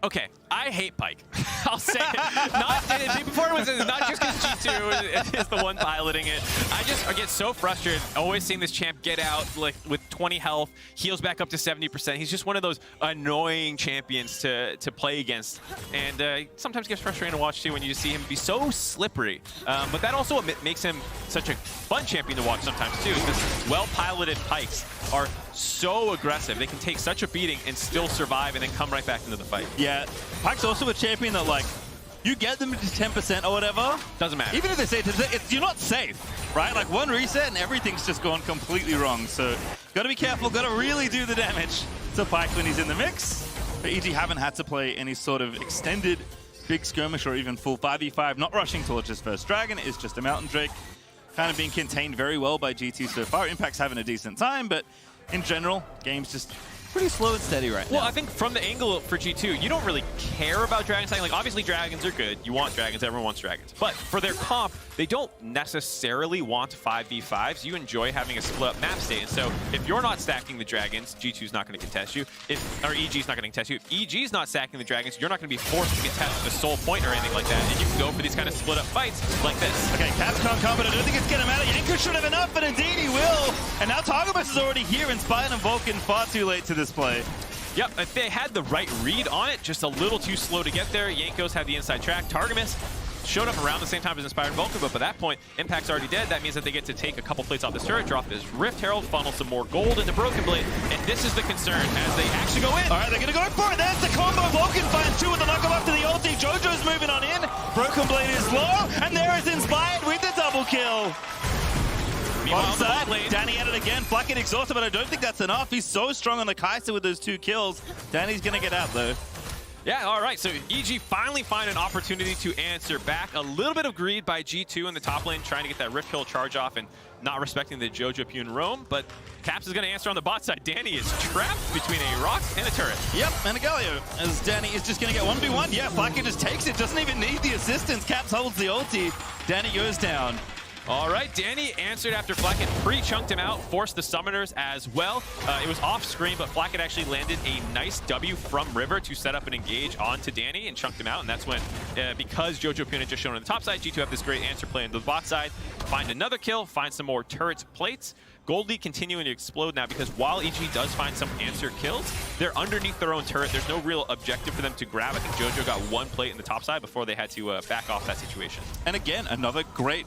Okay, I hate Pike. I'll say it. Before it was not just because G2 is the one piloting it. I get so frustrated always seeing this champ get out like with 20 health, heals back up to 70%. He's just one of those annoying champions to play against. And sometimes gets frustrating to watch too when you just see him be so slippery. But that also makes him such a fun champion to watch sometimes too, because well-piloted Pikes are so aggressive. They can take such a beating and still survive and then come right back into the fight. Yeah, Pike's also a champion that, like, you get them to 10% or whatever. Doesn't matter. Even if they say you're not safe, right? Like, one reset and everything's just gone completely wrong. So, gotta be careful, gotta really do the damage to Pike when he's in the mix. But EG haven't had to play any sort of extended big skirmish or even full 5v5. Not rushing towards his first dragon, it's just a Mountain Drake. Kind of being contained very well by GT so far. Impact's having a decent time, but in general, game's just pretty slow and steady right now. Well, I think from the angle for G2, you don't really care about dragon stacking. Like, obviously, dragons are good. You want dragons. Everyone wants dragons. But for their comp, they don't necessarily want 5v5s. You enjoy having a split-up map state. And so if you're not stacking the dragons, G2's not going to contest you. Or EG's not going to contest you. If EG's not stacking the dragons, you're not going to be forced to contest the soul point or anything like that. And you can go for these kind of split-up fights like this. Okay, Caps can't come, but I don't think it's going to matter. Yanko should have enough, but indeed he will. And now Targamas is already here, inspired and Vulcan far too late to this play. Yep, if they had the right read on it, just a little too slow to get there. Yanko's had the inside track. Targamas showed up around the same time as Inspired and Vulcan, but by that point, Impact's already dead. That means that they get to take a couple plates off this turret, drop his Rift Herald, funnel some more gold into Broken Blade, and this is the concern as they actually go in. All right, they're going to go for it. There's the combo. Vulcan finds two with the knockoff after the ulti. Jojo's moving on in. Broken Blade is low, and there is Inspired with the double kill. On side, Danny at it again. Flacket exhausted, but I don't think that's enough. He's so strong on the Kai'Sa with those 2 kills. Danny's going to get out, though. Yeah, all right, so EG finally find an opportunity to answer back. A little bit of greed by G2 in the top lane, trying to get that Rift Kill charge off and not respecting the Jojo Pune roam, but Caps is going to answer on the bot side. Danny is trapped between a rock and a turret. Yep, and a Galio, as Danny is just going to get 1v1. Yeah, Flacket just takes it, doesn't even need the assistance. Caps holds the ulti. Danny goes down. All right, Danny answered after Flacket pre-chunked him out, forced the summoners as well. It was off screen, but Flacket actually landed a nice W from River to set up an engage onto Danny and chunked him out. And that's when, because Jojo Pune had just shown on the top side, G2 have this great answer play on the bot side, find another kill, find some more turrets, plates. Gold League continuing to explode now because while EG does find some answer kills, they're underneath their own turret. There's no real objective for them to grab. I think Jojo got 1 plate in the top side before they had to back off that situation. And again, another great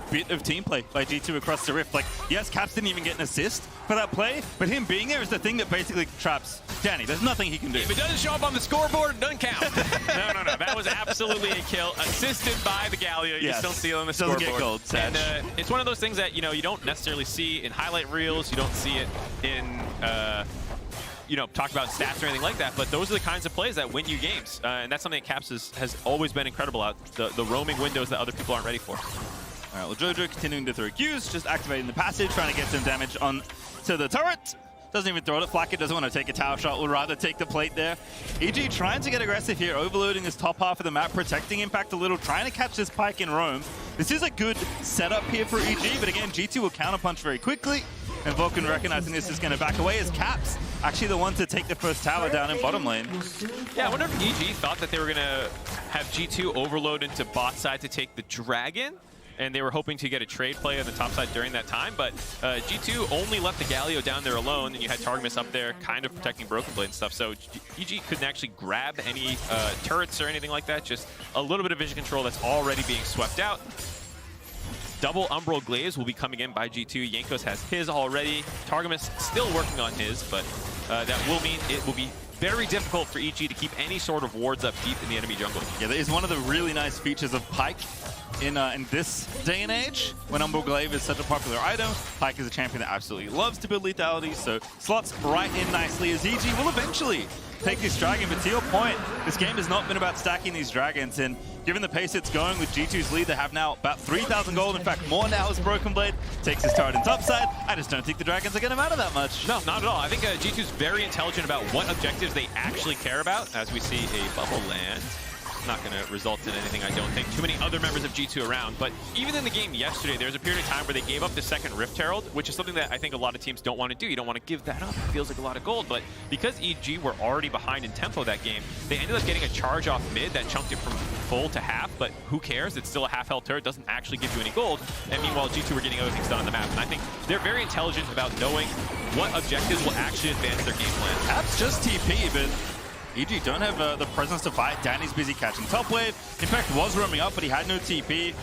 bit of team play by G2 across the Rift. Yes, Caps didn't even get an assist for that play, but him being there is the thing that basically traps Danny. There's nothing he can do. If it doesn't show up on the scoreboard, it doesn't count. No. That was absolutely a kill, assisted by the Galio. You still see it on the scoreboard. Doesn't get gold, and it's one of those things that, you don't necessarily see in highlight reels. You don't see it in, talk about stats or anything like that, but those are the kinds of plays that win you games. And that's something that Caps has always been incredible at, the roaming windows that other people aren't ready for. All right, well, Jojo continuing to throw Qs, just activating the passage, trying to get some damage on to the turret. Doesn't even throw it. Flacket doesn't want to take a tower shot, would rather take the plate there. EG trying to get aggressive here, overloading this top half of the map, protecting Impact a little, trying to catch this Pike in roam. This is a good setup here for EG, but again, G2 will counterpunch very quickly, and Vulcan recognizing this is going to back away as Caps actually the one to take the first tower down in bottom lane. Yeah, I wonder if EG thought that they were going to have G2 overload into bot side to take the Dragon, and they were hoping to get a trade play on the top side during that time, but G2 only left the Galio down there alone, and you had Targamas up there kind of protecting Broken Blade and stuff, so EG couldn't actually grab any turrets or anything like that, just a little bit of vision control that's already being swept out. Double Umbral Glaze will be coming in by G2. Yankos has his already. Targamas still working on his, but that will mean it will be very difficult for EG to keep any sort of wards up deep in the enemy jungle. Yeah, that is one of the really nice features of Pike in this day and age, when Umbral Glaive is such a popular item. Pike is a champion that absolutely loves to build lethality, so slots right in nicely as EG will eventually take this dragon. But to your point, this game has not been about stacking these dragons, and given the pace it's going with G2's lead, they have now about 3,000 gold. In fact, more now as Broken Blade takes his turret in topside. I just don't think the dragons are going to matter that much. No, not at all. I think G2's very intelligent about what objectives they actually care about, as we see a bubble land. not going to result in anything, I don't think. Too many other members of G2 around. But even in the game yesterday, there was a period of time where they gave up the second Rift Herald, which is something that I think a lot of teams don't want to do. You don't want to give that up. It feels like a lot of gold. But because EG were already behind in tempo that game, they ended up getting a charge off mid that chunked it from full to half. But who cares? It's still a half-health turret. Doesn't actually give you any gold. And meanwhile, G2 were getting other things done on the map. And I think they're very intelligent about knowing what objectives will actually advance their game plan. Perhaps just TP, but EG don't have the presence to fight. Danny's busy catching top wave. In fact, was roaming up, but he had no TP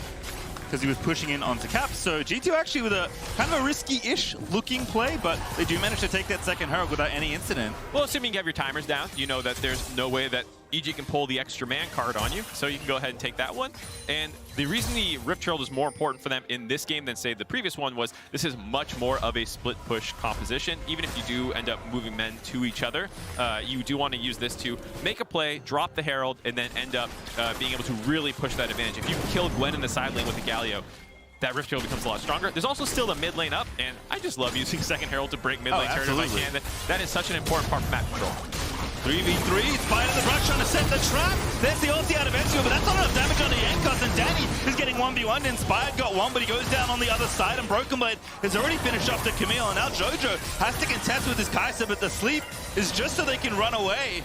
because he was pushing in onto Caps. So G2 actually with a kind of a risky-ish looking play, but they do manage to take that second Herald without any incident. Well, assuming you have your timers down, you know that there's no way that EG can pull the extra man card on you, so you can go ahead and take that one. And the reason the Rift Herald is more important for them in this game than, say, the previous one was this is much more of a split push composition. Even if you do end up moving men to each other, you do want to use this to make a play, drop the Herald, and then end up being able to really push that advantage. If you kill Gwen in the side lane with the Galio, that Rift Herald becomes a lot stronger. There's also still a mid lane up, and I just love using second Herald to break mid lane turret if I can. That is such an important part for map control. 3v3, Spider in the brush trying to set the trap. There's the ulti out of Ezreal, but that's not enough damage on the Yankos, and Danny is getting 1v1. Inspired got one, but he goes down on the other side, and Broken Blade has already finished off the Camille, and now Jojo has to contest with his Kai'Sa, but the sleep is just so they can run away.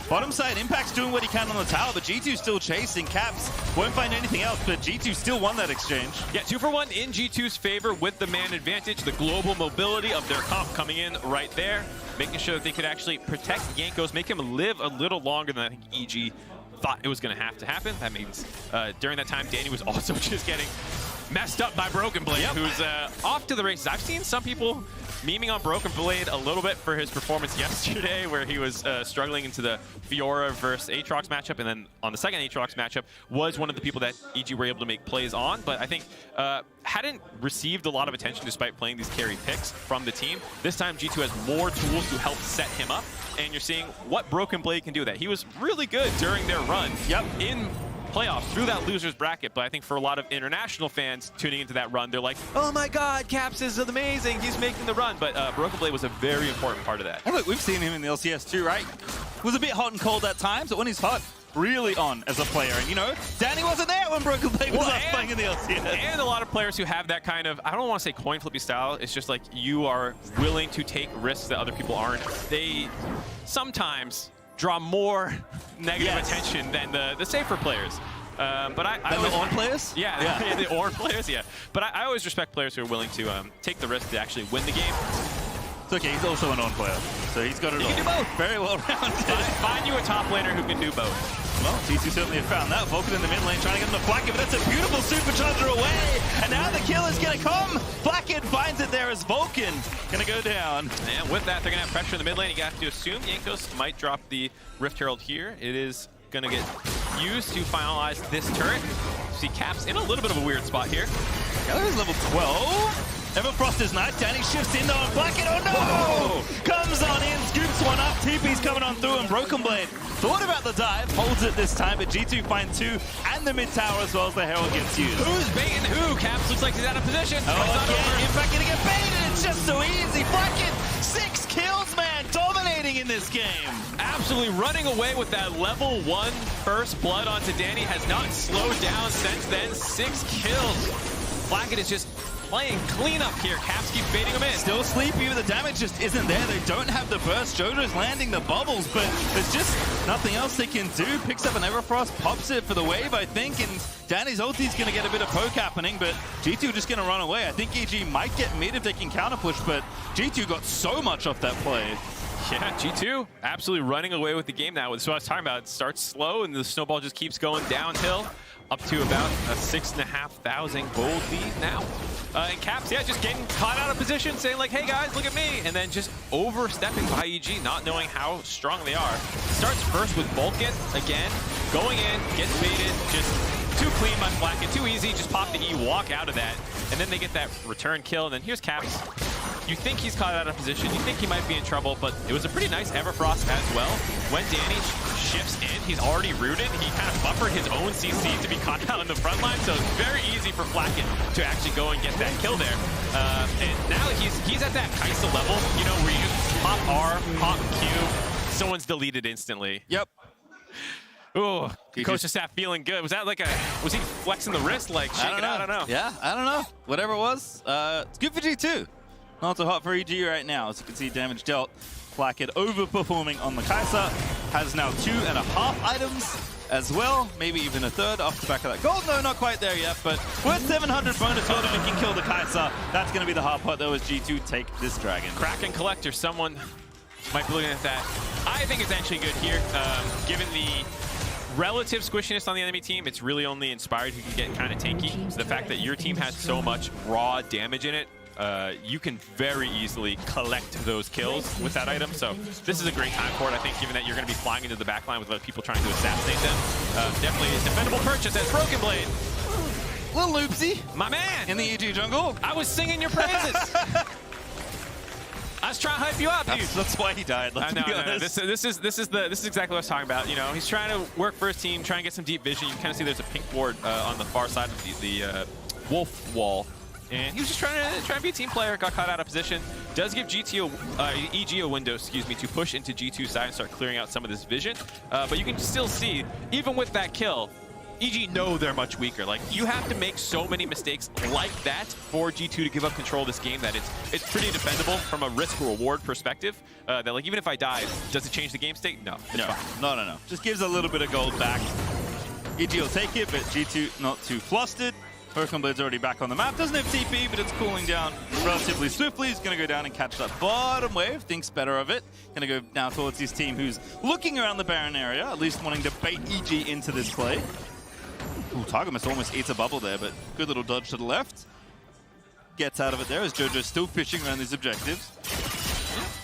Bottom side, Impact's doing what he can on the tower, but G2's still chasing. Caps won't find anything else, but G2 still won that exchange. Yeah, 2-for-1 in G2's favor with the man advantage, the global mobility of their comp coming in right there, making sure that they could actually protect Yankos, make him live a little longer than I think EG thought it was going to happen. That means during that time, Danny was also just getting messed up by Broken Blade, who's off to the races. I've seen some people memeing on Broken Blade a little bit for his performance yesterday, where he was struggling into the Fiora versus Aatrox matchup, and then on the second Aatrox matchup was one of the people that EG were able to make plays on, but I think hadn't received a lot of attention despite playing these carry picks from the team. This time G2 has more tools to help set him up, and you're seeing what Broken Blade can do. That he was really good during their run in playoffs through that loser's bracket, but I think for a lot of international fans tuning into that run, they're like, oh my god, Caps is amazing, he's making the run, but Broken Blade was a very important part of that. And look, we've seen him in the LCS too, right? Was a bit hot and cold at times, but when he's hot, really on as a player. And you know, Danny wasn't there when Broken Blade was playing in the LCS. And a lot of players who have that kind of, I don't want to say coin flippy style, it's just like you are willing to take risks that other people aren't. They sometimes draw more negative attention than the safer players. But I the Ornn players? Yeah, the Ornn players, yeah. But I always respect players who are willing to take the risk to actually win the game. It's okay, he's also an Ornn player, so he's got it all. He can do both. Very well rounded. Find you a top laner who can do both. Well, G2 certainly have found that. Vulcan in the mid lane trying to get him to Blackett, but that's a beautiful supercharger away. And now the kill is going to come. Blackett finds it there as Vulcan going to go down. And with that, they're going to have pressure in the mid lane. You have to assume Yankos might drop the Rift Herald here. It is going to get used to finalize this turret. See Caps in a little bit of a weird spot here. Gallagher's level 12. Everfrost is nice. Danny shifts into on Blackett. Oh no! Whoa. Comes on in, scoops one up. TP's coming on through, and Broken Blade thought about the dive, holds it this time, but G2 find two and the mid tower as well as the Herald gets used. Who's baiting who? Caps looks like he's out of position. Oh, again, in fact, gonna get baited. It's just so easy. Blackett, 6 kills, man, dominating in this game. Absolutely running away with that level 1 first blood onto Danny. Has not slowed down since then. 6 kills. Blackett is just playing clean up here. Caps keeps baiting him in. Still sleepy, but the damage just isn't there. They don't have the burst. Jojo's landing the bubbles, but there's just nothing else they can do. Picks up an Everfrost, pops it for the wave, I think, and Danny's ulti's going to get a bit of poke happening, but G2 just going to run away. I think EG might get mid if they can counter push, but G2 got so much off that play. Yeah, G2 absolutely running away with the game now. So I was talking about, it starts slow and the snowball just keeps going downhill up to about a 6,500 gold lead now. And Caps, yeah, just getting caught out of position, saying like, hey guys, look at me. And then just overstepping by EG, not knowing how strong they are. Starts first with Vulcan, again, going in, gets baited, just too clean by Blackett, too easy, just pop the E, walk out of that. And then they get that return kill, and then here's Caps. You think he's caught out of position, you think he might be in trouble, but it was a pretty nice Everfrost as well. When Danny shifts in, he's already rooted. He kind of buffered his own CC to be caught out in the front line, so it's very easy for Blackett to actually go and get that kill there. And now he's at that Kai'Sa level, you know, where you just pop R, pop Q, someone's deleted instantly. Yep. Oh, coach of staff feeling good. Was that like was he flexing the wrist, like shaking it out? I don't know. Yeah, I don't know. Whatever it was, it's good for G2. Not so hot for EG right now. As you can see, damage dealt. Flakked overperforming on the Kai'Sa. Has now 2.5 items as well. Maybe even a third off the back of that gold. No, not quite there yet, but worth 700 bonus gold if he can kill the Kai'Sa. That's going to be the hard part, though, as G2 take this dragon. Kraken Collector, someone might be looking at that. I think it's actually good here, given the relative squishiness on the enemy team. It's really only Inspired who can get kind of tanky. The fact that your team has so much raw damage in it, you can very easily collect those kills with that item. So this is a great time for it, I think, given that you're going to be flying into the backline with other people trying to assassinate them. Definitely a defendable purchase as Broken Blade. Little Loopsy. My man. In the EG jungle. I was singing your praises. I was trying to hype you up, dude. That's why he died. Let's be honest. This is exactly what I was talking about. You know, he's trying to work for his team, trying to get some deep vision. You can kind of see there's a pink ward on the far side of the wolf wall. And he was just trying to be a team player, got caught out of position. Does give EG a window, to push into G2's side and start clearing out some of this vision. But you can still see, even with that kill, EG know they're much weaker. Like, you have to make so many mistakes like that for G2 to give up control of this game that it's pretty defendable from a risk-reward perspective. That, like, even if I die, does it change the game state? No. No. Just gives a little bit of gold back. EG will take it, but G2 not too flustered. Broken Blade's already back on the map. Doesn't have TP, but it's cooling down relatively swiftly. He's going to go down and catch that bottom wave. Thinks better of it. Going to go now towards his team, who's looking around the Baron area, at least wanting to bait EG into this play. Ooh, Targamas almost eats a bubble there, but good little dodge to the left. Gets out of it there as Jojo's still fishing around these objectives.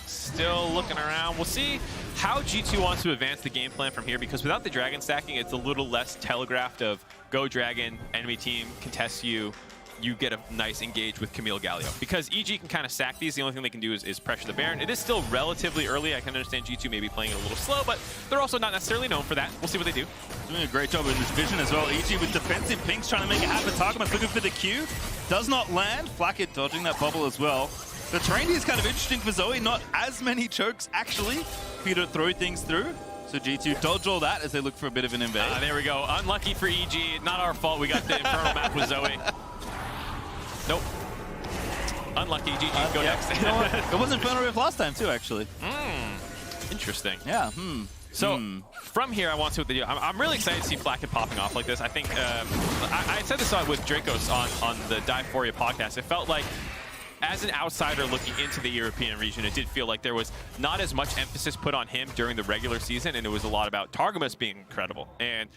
Still looking around. We'll see how G2 wants to advance the game plan from here, because without the dragon stacking, it's a little less telegraphed of go dragon, enemy team contests you, you get a nice engage with Camille Galio. Because EG can kind of sack these, the only thing they can do is pressure the Baron. It is still relatively early. I can understand G2 maybe playing it a little slow, but they're also not necessarily known for that. We'll see what they do. Doing a great job in this vision as well. EG with defensive pinks trying to make it happen. Targamas looking for the Q. Does not land. Flakked dodging that bubble as well. The terrain is kind of interesting for Zoe. Not as many chokes, actually, for you to throw things through. So G2 dodge all that as they look for a bit of an invade. There we go. Unlucky for EG. Not our fault. We got the Infernal map with Zoe. Nope. Unlucky. GG. Go next. You know what? It was Infernal Rift last time, too, actually. Interesting. Yeah. So from here, I want to see what they do. I'm really excited to see Flakked popping off like this. I think I said this with Dracos on the Diephoria podcast. It felt like, as an outsider looking into the European region, it did feel like there was not as much emphasis put on him during the regular season, and it was a lot about Targamas being incredible. And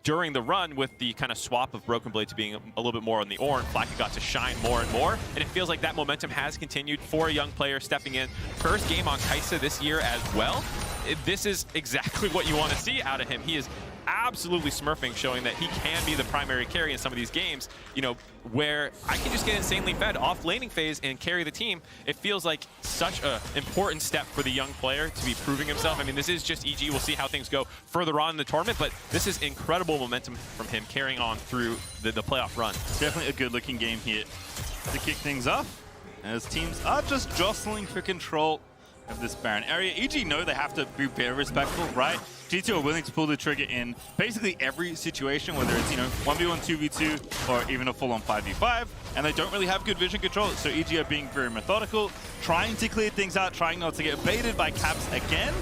during the run, with the kind of swap of Broken Blade to being a little bit more on the Ornn, Flakked got to shine more and more, and it feels like that momentum has continued for a young player stepping in. First game on Kai'Sa this year as well. This is exactly what you want to see out of him. He is absolutely smurfing, showing that he can be the primary carry in some of these games, you know, where I can just get insanely fed off laning phase and carry the team. It feels like such an important step for the young player to be proving himself. I mean, this is just EG. We'll see how things go further on in the tournament, but this is incredible momentum from him carrying on through the playoff run. Definitely a good-looking game here to kick things off, as teams are just jostling for control of this Baron area. EG know they have to be very respectful, right? G2 are willing to pull the trigger in basically every situation, whether it's, 1v1, 2v2, or even a full-on 5v5, and they don't really have good vision control, so EG are being very methodical, trying to clear things out, trying not to get baited by caps again.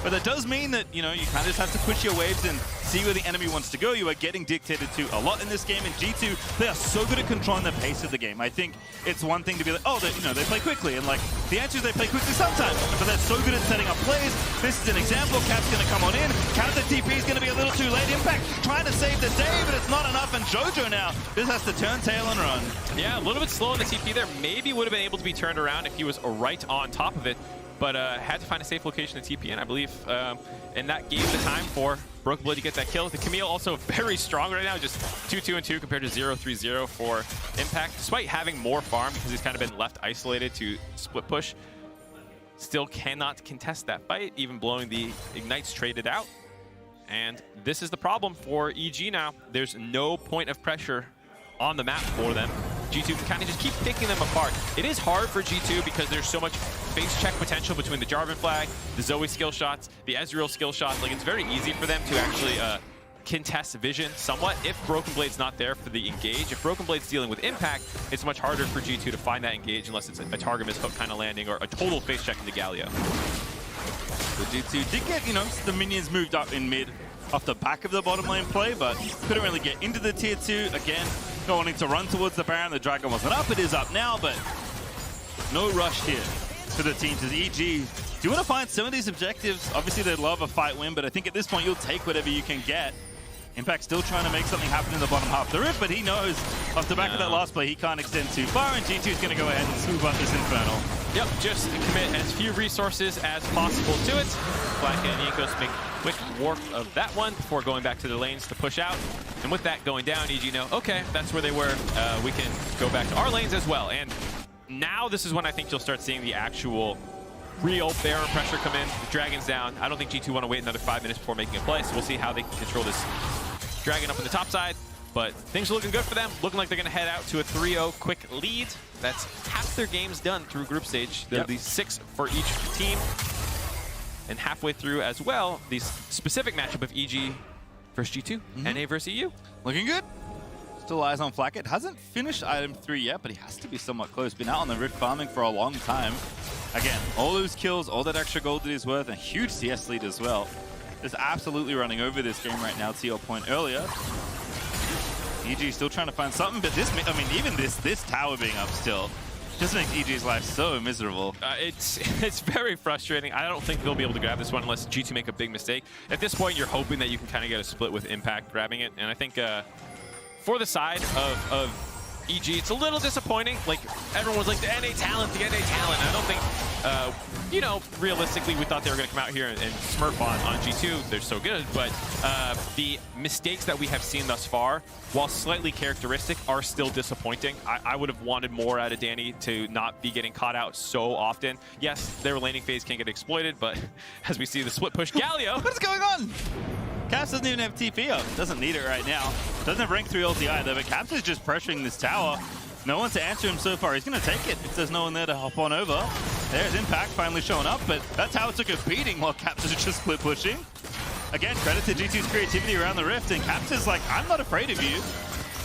But that does mean that, you kind of just have to push your waves and see where the enemy wants to go. You are getting dictated to a lot in this game. And G2, they are so good at controlling the pace of the game. I think it's one thing to be like, oh, they play quickly. And, the answer is they play quickly sometimes. But they're so good at setting up plays. This is an example. Cap's going to come on in. Counter TP is going to be a little too late. Impact trying to save the day, but it's not enough. And Jojo now just has to turn tail and run. Yeah, a little bit slow on the TP there. Maybe would have been able to be turned around if he was right on top of it. But had to find a safe location to TP in, I believe. And that gave the time for Broken Blade to get that kill. The Camille also very strong right now, just 2-2-2 compared to 0-3-0 for Impact. Despite having more farm, because he's kind of been left isolated to split push, still cannot contest that fight, even blowing the Ignites traded out. And this is the problem for EG now. There's no point of pressure on the map for them. G2 can kind of just keep picking them apart. It is hard for G2 because there's so much face check potential between the Jarvan flag, the Zoe skill shots, the Ezreal skill shots. Like, it's very easy for them to actually contest vision somewhat if Broken Blade's not there for the engage. If Broken Blade's dealing with impact, it's much harder for G2 to find that engage unless it's a target mishook kind of landing or a total face check into Galio. The G2 did get, the minions moved up in mid off the back of the bottom lane play, but couldn't really get into the tier 2. Again, not wanting to run towards the Baron. The Dragon wasn't up. It is up now, but no rush here for the teams as EG. Do you want to find some of these objectives? Obviously, they'd love a fight win, but I think at this point, you'll take whatever you can get. Impact still trying to make something happen in the bottom half of the rift, but he knows off the back of that last play, he can't extend too far, and G2 is going to go ahead and swoop up this Infernal. Yep, just commit as few resources as possible to it. Black and Nikos make quick warp of that one before going back to the lanes to push out. And with that going down, EG know, okay, that's where they were. We can go back to our lanes as well. And now this is when I think you'll start seeing the actual real Baron pressure come in. The Dragon's down. I don't think G2 want to wait another 5 minutes before making a play, so we'll see how they can control this Dragon up on the top side. But things are looking good for them. Looking like they're going to head out to a 3-0 quick lead. That's half their games done through group stage. There'll be 6 for each team. And halfway through as well, the specific matchup of EG versus G2, NA versus EU. Looking good. Still eyes on Flacket. Hasn't finished item 3 yet, but he has to be somewhat close. Been out on the Rift farming for a long time. Again, all those kills, all that extra gold that he's worth, and a huge CS lead as well. Just absolutely running over this game right now, to your point earlier. EG still trying to find something, but this, I mean, even this tower being up still just makes EG's life so miserable. It's very frustrating. I don't think they'll be able to grab this one unless G2 make a big mistake. At this point, you're hoping that you can kind of get a split with Impact grabbing it, and I think for the side of EG, it's a little disappointing. Like, everyone was like, the NA talent, the NA talent. I don't think, realistically, we thought they were going to come out here and smurf on G2. They're so good. But the mistakes that we have seen thus far, while slightly characteristic, are still disappointing. I would have wanted more out of Danny to not be getting caught out so often. Yes, their laning phase can get exploited, but as we see the split push, Galio. What is going on? Caps doesn't even have TP up. Doesn't need it right now. Doesn't have rank 3 ulti either, but Caps is just pressuring this tower. No one to answer him so far. He's going to take it if there's no one there to hop on over. There's Impact finally showing up, but that tower took a beating while Caps is just split pushing. Again, credit to G2's creativity around the rift, and Caps is like, I'm not afraid of you.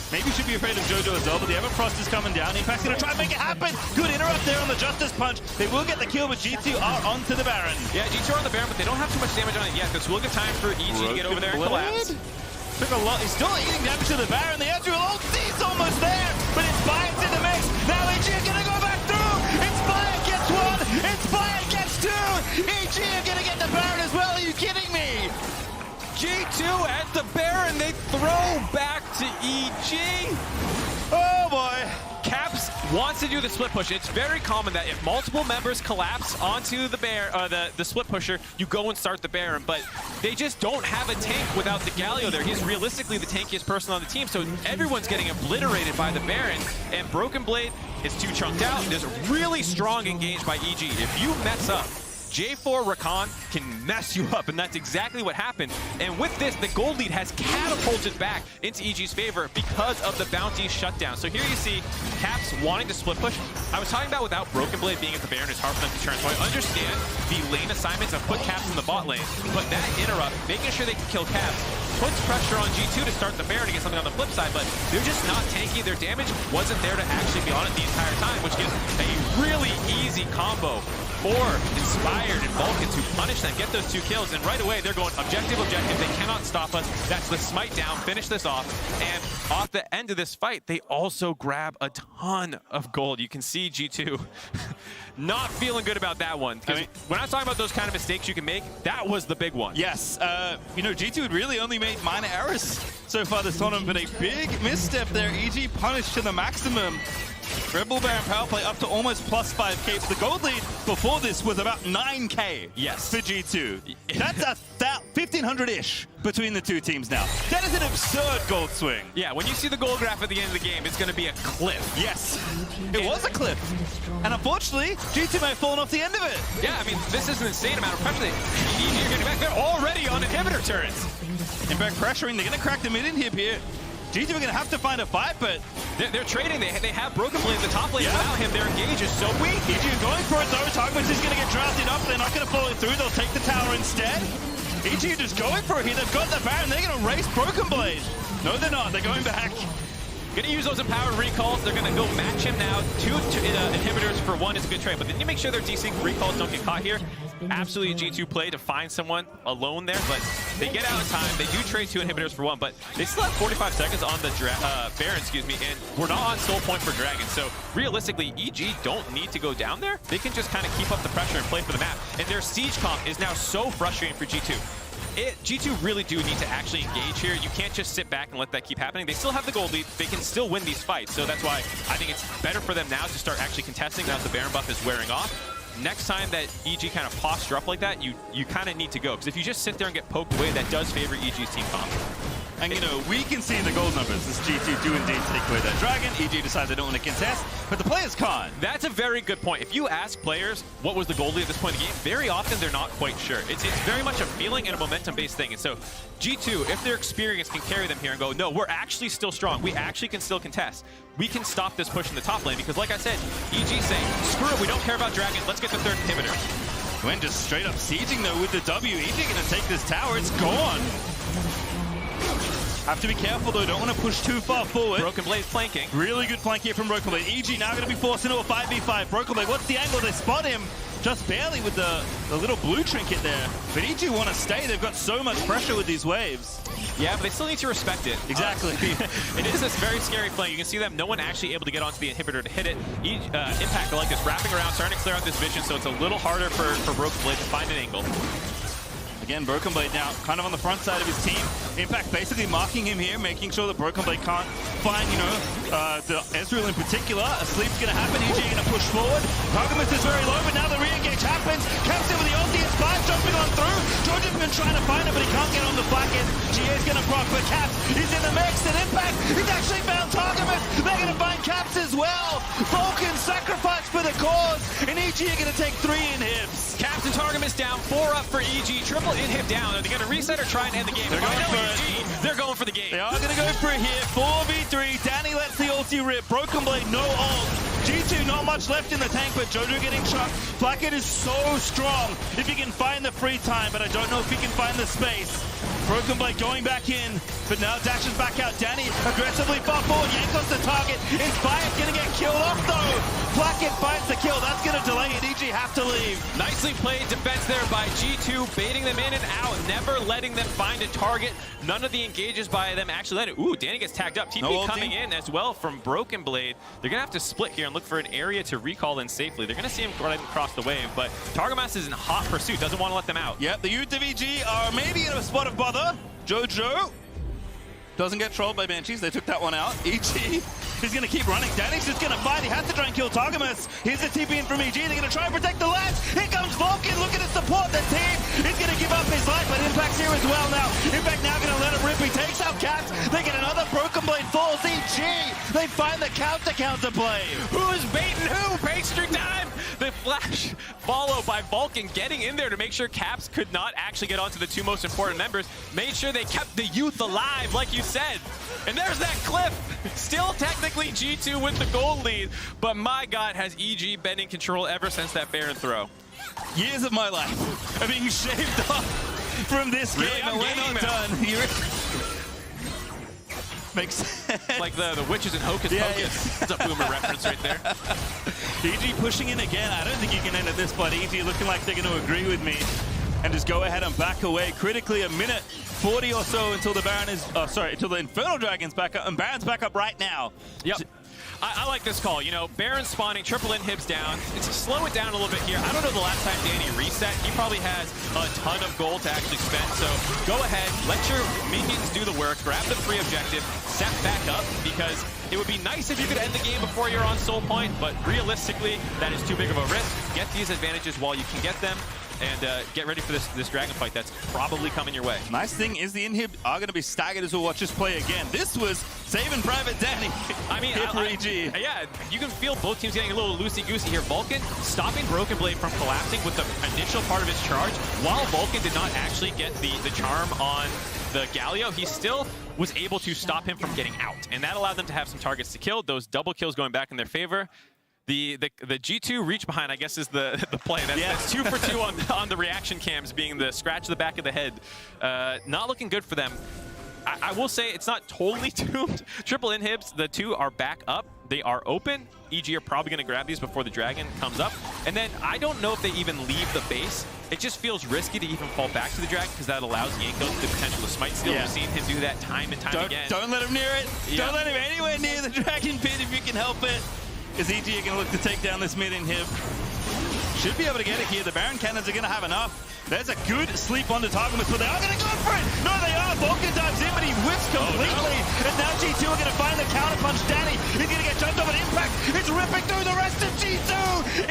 Maybe you should be afraid of Jojo as well, but the Everfrost is coming down. Impact's going to try and make it happen. Good interrupt there on the Justice Punch. They will get the kill, but G2 are onto the Baron. Yeah, G2 are on the Baron, but they don't have too much damage on it yet. This will get time for EG to get over there and collapse. Took a lot. He's still eating damage to the Baron. The Ezreal ulti's almost there, but Inspired's in the mix. Now EG is going to go back through. Inspired gets one. Inspired gets two. EG are going to get the Baron as well. Are you kidding me? G2 at the Baron, they throw back to EG. Oh boy. Caps wants to do the split push. It's very common that if multiple members collapse onto the the split pusher, you go and start the Baron, but they just don't have a tank without the Galio there. He's realistically the tankiest person on the team, so everyone's getting obliterated by the Baron, and Broken Blade is too chunked out. There's a really strong engage by EG. If you mess up, J4 Rakan can mess you up, and that's exactly what happened. And with this, the gold lead has catapulted back into EG's favor because of the bounty shutdown. So here you see Caps wanting to split push. I was talking about without Broken Blade being at the Baron, it's hard for them to turn. So I understand the lane assignments of put Caps in the bot lane, but that interrupt, making sure they can kill Caps, puts pressure on G2 to start the Baron to get something on the flip side, but they're just not tanky. Their damage wasn't there to actually be on it the entire time, which gives a really easy combo for Inspired and Vulcan to punish them, get those 2 kills, and right away they're going objective, objective. They cannot stop us. That's the smite down, finish this off, and off the end of this fight, they also grab a ton of gold. You can see G2 not feeling good about that one. I mean, when I was talking about those kind of mistakes you can make, that was the big one. Yes, G2 had really only made minor errors so far this tournament, but a big misstep there. EG punished to the maximum. Rebel Baron power play up to almost plus 5k. The gold lead before this was about 9k for G2. That's a 1,500-ish between the two teams now. That is an absurd gold swing. Yeah, when you see the gold graph at the end of the game, it's going to be a cliff. Yes, it was a cliff. And unfortunately, G2 may have fallen off the end of it. Yeah, I mean, this is an insane amount of pressure. EG are getting back. They're already on inhibitor turrets. Impact pressuring. They're going to crack the mid-inhib here. G2 are going to have to find a fight, but they're trading. They have Broken Blade in the top lane. Without him, their engage is so weak. EG going for it though. Targums is going to get drafted up. They're not going to follow through. They'll take the tower instead. EG just going for it here. They've got the Baron. They're going to race Broken Blade. No, they're not. They're going back. Gonna use those empowered recalls. They're gonna go match him now. Two inhibitors for one is a good trade, but then you make sure their desync recalls don't get caught here. Absolutely a G2 play to find someone alone there, but they get out of time. They do trade 2 inhibitors for 1, but they still have 45 seconds on the Baron, and we're not on soul point for Dragon. So realistically, EG don't need to go down there. They can just kind of keep up the pressure and play for the map. And their siege comp is now so frustrating for G2. G2 really do need to actually engage here. You can't just sit back and let that keep happening. They still have the gold lead. They can still win these fights. So that's why I think it's better for them now to start actually contesting now that the Baron buff is wearing off. Next time that EG kind of posture up like that, you kind of need to go. Because if you just sit there and get poked away, that does favor EG's team comp. And, you know, we can see the gold numbers as G2 do indeed take away that Dragon. EG decides they don't want to contest, but the players can't. That's a very good point. If you ask players what was the gold lead at this point in the game, very often they're not quite sure. It's very much a feeling and a momentum-based thing. And so G2, if their experience can carry them here and go, no, we're actually still strong. We actually can still contest. We can stop this push in the top lane because, like I said, EG saying, screw it, we don't care about Dragon. Let's get the 3rd inhibitor. Gwen just straight up sieging, though, with the W. EG going to take this tower. It's gone. Have to be careful, though. Don't want to push too far forward. Broken Blade flanking. Really good flank here from Broken Blade. EG now going to be forced into a 5v5. Broken Blade, what's the angle? They spot him just barely with the little blue trinket there. But EG want to stay. They've got so much pressure with these waves. Yeah, but they still need to respect it. Exactly. It is this very scary flank. You can see them, no one actually able to get onto the inhibitor to hit it. Impact are like this, wrapping around, starting to clear out this vision, so it's a little harder for Broken Blade to find an angle. Again, Broken Blade now kind of on the front side of his team. Impact basically marking him here, making sure that Broken Blade can't find, you know, the Ezreal in particular. A sleep's going to happen. EG going to push forward. Targamas is very low, but now the re-engage happens. Caps in with the ulti. It's 5 jumping on through. George has been trying to find it, but he can't get on the flank end. GA's going to proc, but Caps is in the mix. And Impact, he's actually found Targamas. They're going to find Caps as well. Vulcan sacrifice for the cause. And EG are going to take 3 inhibs. Caps and Targamas down, 4 up for EG. Triple inhib down. Are they going to reset or try and end the game? They're going for it. They're going for the game. They are going to go for it here. 4v3. Danny lets the ulti rip. Broken Blade, no ult. G2, not much left in the tank, but Jojo getting shot. Blackhead is so strong if he can find the free time, but I don't know if he can find the space. Broken Blade going back in, but now dashes back out. Danny aggressively far forward. Yanko's the target. Inspired's going to get killed off, though. Blackhead finds the kill. That's going to delay it. EG have to leave. Nicely played defense there by G2, baiting them in and out, never letting them find a target. None of the engages by them actually let it. Ooh, Danny gets tagged up. TP coming in as well from Broken Blade. They're going to have to split here and look for an area to recall in safely. They're going to see him right across the wave, but Targamas is in hot pursuit, doesn't want to let them out. Yep, the youth of EG are maybe in a spot of bother. Jojo doesn't get trolled by Banshees. They took that one out. EG is going to keep running. Danny's just going to fight. He has to try and kill Targamas. Here's the TP in from EG. They're going to try and protect the lads. Here comes Vulcan. Look at his support. The team is going to give up his life, but Impact's here as well now. Impact now going to let him rip. He takes out Caps. They get another Broken Blade falls. EG, they find the counter play. Who's baiting who? Pastry time! The flash followed by Vulcan getting in there to make sure Caps could not actually get onto the 2 most important members. Made sure they kept the youth alive, like you said. And there's that cliff. Still technically G2 with the gold lead, but my God, has EG been in control ever since that Baron throw. Years of my life are being shaved off from this game, and we're not done. Makes sense. Like the witches and Hocus Pocus. That's a boomer reference right there. EG pushing in again. I don't think you can end at this spot. EG looking like they're going to agree with me and just go ahead and back away. Critically, a minute 40 or so until the Baron is, until the Infernal Dragon's back up, and Baron's back up right now. Yep. I like this call. You know, Baron spawning, triple inhibs down. It's slow it down a little bit here. I don't know the last time Danny reset. He probably has a ton of gold to actually spend. So go ahead, let your minions do the work, grab the free objective, set back up, because it would be nice if you could end the game before you're on soul point, but realistically, that is too big of a risk. Get these advantages while you can get them, and get ready for this dragon fight that's probably coming your way. Nice thing is the inhib are going to be staggered as we'll watch us play again. This was saving Private Danny. I mean, here for EG. Yeah, you can feel both teams getting a little loosey-goosey here. Vulcan stopping Broken Blade from collapsing with the initial part of his charge. While Vulcan did not actually get the charm on the Galio, he's still was able to stop him from getting out. And that allowed them to have some targets to kill. Those double kills going back in their favor. The G2 reach behind, I guess, is the play. That's 2 for 2 on the reaction cams, being the scratch the back of the head. Not looking good for them. I will say it's not totally doomed. Triple inhibs, the two are back up. They are open. EG are probably going to grab these before the dragon comes up. And then I don't know if they even leave the base. It just feels risky to even fall back to the dragon because that allows Yanko the potential to smite steal. We've seen him do that time and time again. Don't let him near it. Don't let him anywhere near the dragon pit if you can help it. Is EG going to look to take down this mid inhib? Should be able to get it here. The Baron cannons are going to have enough. There's a good sleep on the target, but they are going to go for it. No, they are. Vulcan dives in, but he whiffs completely. And now G2 are going to find the counterpunch. Danny is going to get jumped over. Impact is ripping through the rest of G2.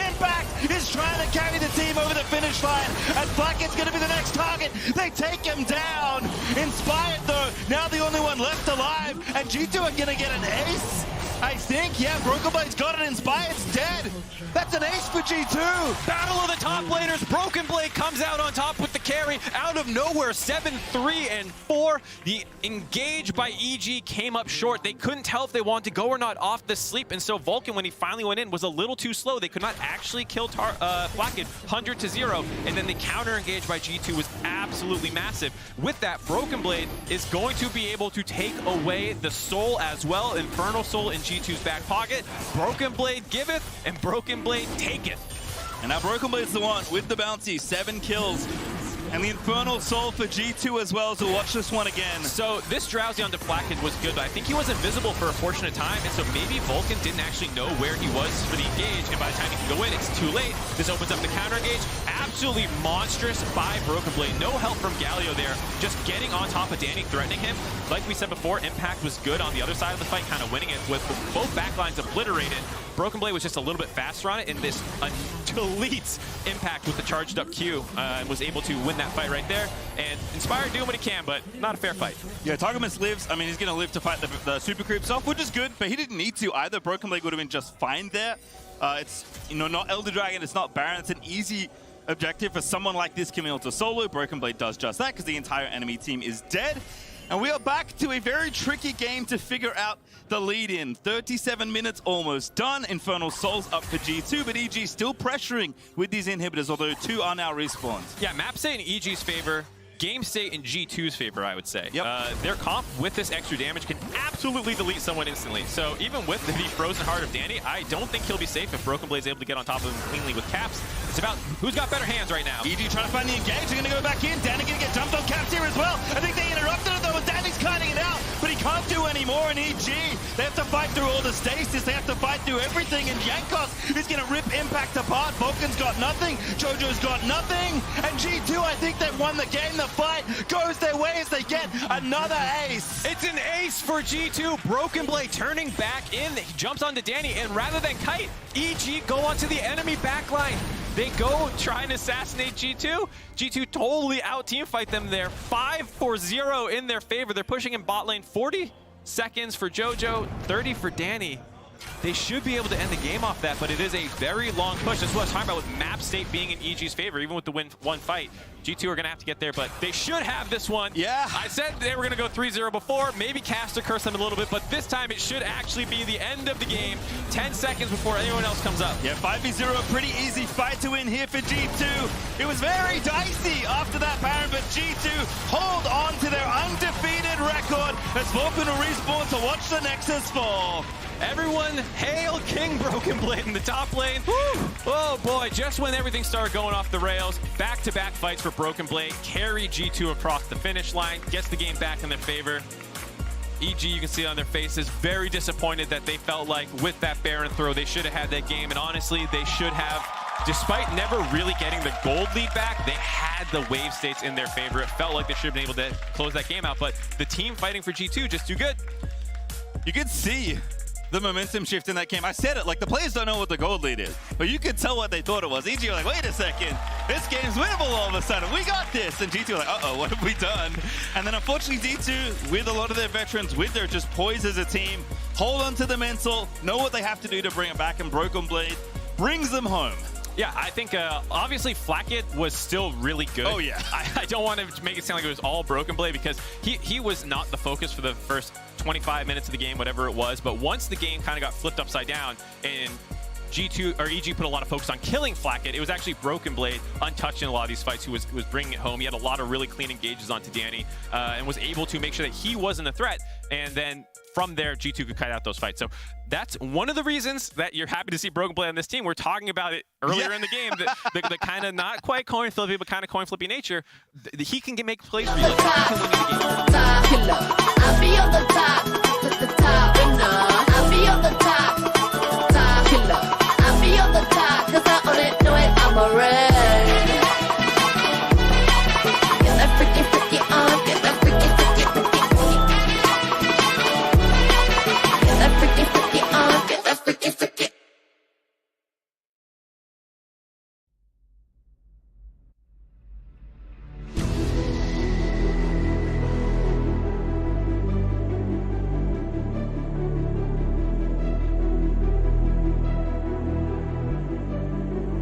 Impact is trying to carry the team over the finish line. And Blackhead's going to be the next target. They take him down. Inspired, though, now the only one left alive. And G2 are going to get an ace. I think, yeah, Broken Blade's got it. Inspired's dead. That's an ace for G2. Battle of the top laners. Broken Blade comes out on top with the carry out of nowhere. 7-3 and 4. The engage by EG came up short. They couldn't tell if they wanted to go or not off the sleep, and so Vulcan, when he finally went in, was a little too slow. They could not actually kill Blackhead 100-0, and then the counter engage by G2 was absolutely massive. With that, Broken Blade is going to be able to take away the soul as well. Infernal Soul in G2's back pocket. Broken Blade giveth, and Broken Blade taketh. And now Broken Blade's the one with the bounty. 7 kills. And the Infernal Soul for G2 as well, so watch this one again. So this Drowsy onto Blackhead was good, but I think he was invisible for a portion of time, and so maybe Vulcan didn't actually know where he was for the engage, and by the time he can go in, it's too late. This opens up the counter engage. Absolutely monstrous by Broken Blade. No help from Galio there, just getting on top of Danny, threatening him. Like we said before, Impact was good on the other side of the fight, kind of winning it with both backlines obliterated. Broken Blade was just a little bit faster on it, and this deletes Impact with the charged up Q, and was able to win that fight right there. And Inspired doing what he can, but not a fair fight. Yeah, Targamas lives. I mean, he's going to live to fight the super creeps off, which is good, but he didn't need to either. Broken Blade would have been just fine there. It's, you know, not Elder Dragon, it's not Baron. It's an easy objective for someone like this coming onto solo. Broken Blade does just that because the entire enemy team is dead. And we are back to a very tricky game to figure out the lead in. 37 minutes almost done. Infernal Soul's up for G2, but EG still pressuring with these inhibitors, although 2 are now respawned. Yeah, map state in EG's favor. Game state in G2's favor, I would say. Yep. Their comp with this extra damage can absolutely delete someone instantly. So even with the frozen heart of Danny, I don't think he'll be safe if Broken Blade's able to get on top of him cleanly with caps. It's about who's got better hands right now. EG trying to find the engage. They're going to go back in. Danny going to get jumped on caps here as well. I think they interrupted it though, and Danny's cutting it out, but he can't do any more in EG. They have to fight through all the stasis. They have to fight through everything, and Yankos is going to rip Impact apart. Vulcan's got nothing. Jojo's got nothing. And G2, I think they've won the game. The fight goes their way as they get another ace. It's an ace for G2. Broken Blade turning back in. He jumps onto Danny, and rather than kite, EG go onto the enemy backline. They go try and assassinate G2. G2 totally out-team fight them there. 5-4-0 in their favor. They're pushing in bot lane. 40 seconds for Jojo, 30 for Danny. They should be able to end the game off that, but it is a very long push. That's what I was talking about with map state being in EG's favor, even with the one fight. G2 are going to have to get there, but they should have this one. Yeah. I said they were going to go 3-0 before. Maybe Caster cursed them a little bit, but this time it should actually be the end of the game. 10 seconds before anyone else comes up. Yeah, 5v0, a pretty easy fight to win here for G2. It was very dicey after that Baron, but G2 hold on to their undefeated record as Vulcan will respawn to watch the Nexus fall. Everyone hail King Broken Blade in the top lane. Woo! Oh boy, just when everything started going off the rails, back-to-back fights for Broken Blade, carry G2 across the finish line, gets the game back in their favor. EG, you can see on their faces, very disappointed that they felt like with that Baron throw, they should have had that game, and honestly, they should have. Despite never really getting the gold lead back, they had the wave states in their favor. It felt like they should have been able to close that game out, but the team fighting for G2 just too good. You could see the momentum shift in that game. I said it, like the players don't know what the gold lead is, but you could tell what they thought it was. EG were like, wait a second, this game's winnable all of a sudden. We got this. And G2 were like, uh-oh, what have we done? And then unfortunately D2, with a lot of their veterans, with their just poise as a team, hold on to the mental, know what they have to do to bring it back, and Broken Blade brings them home. Yeah, I think obviously Flacket was still really good. Oh, yeah. I don't want to make it sound like it was all Broken Blade because he was not the focus for the first 25 minutes of the game, whatever it was. But once the game kind of got flipped upside down and G2 or EG put a lot of focus on killing Flacket, it was actually Broken Blade untouched in a lot of these fights who was bringing it home. He had a lot of really clean engages onto Danny and was able to make sure that he wasn't a threat. And then from there, G2 could cut out those fights. So that's one of the reasons that you're happy to see Broken Blade on this team. We're talking about it earlier in the game, the kind of not quite coin flippy, but kind of coin flippy nature. He can make plays for you. Like, he can win you the game. I'll be on the top, the top winner.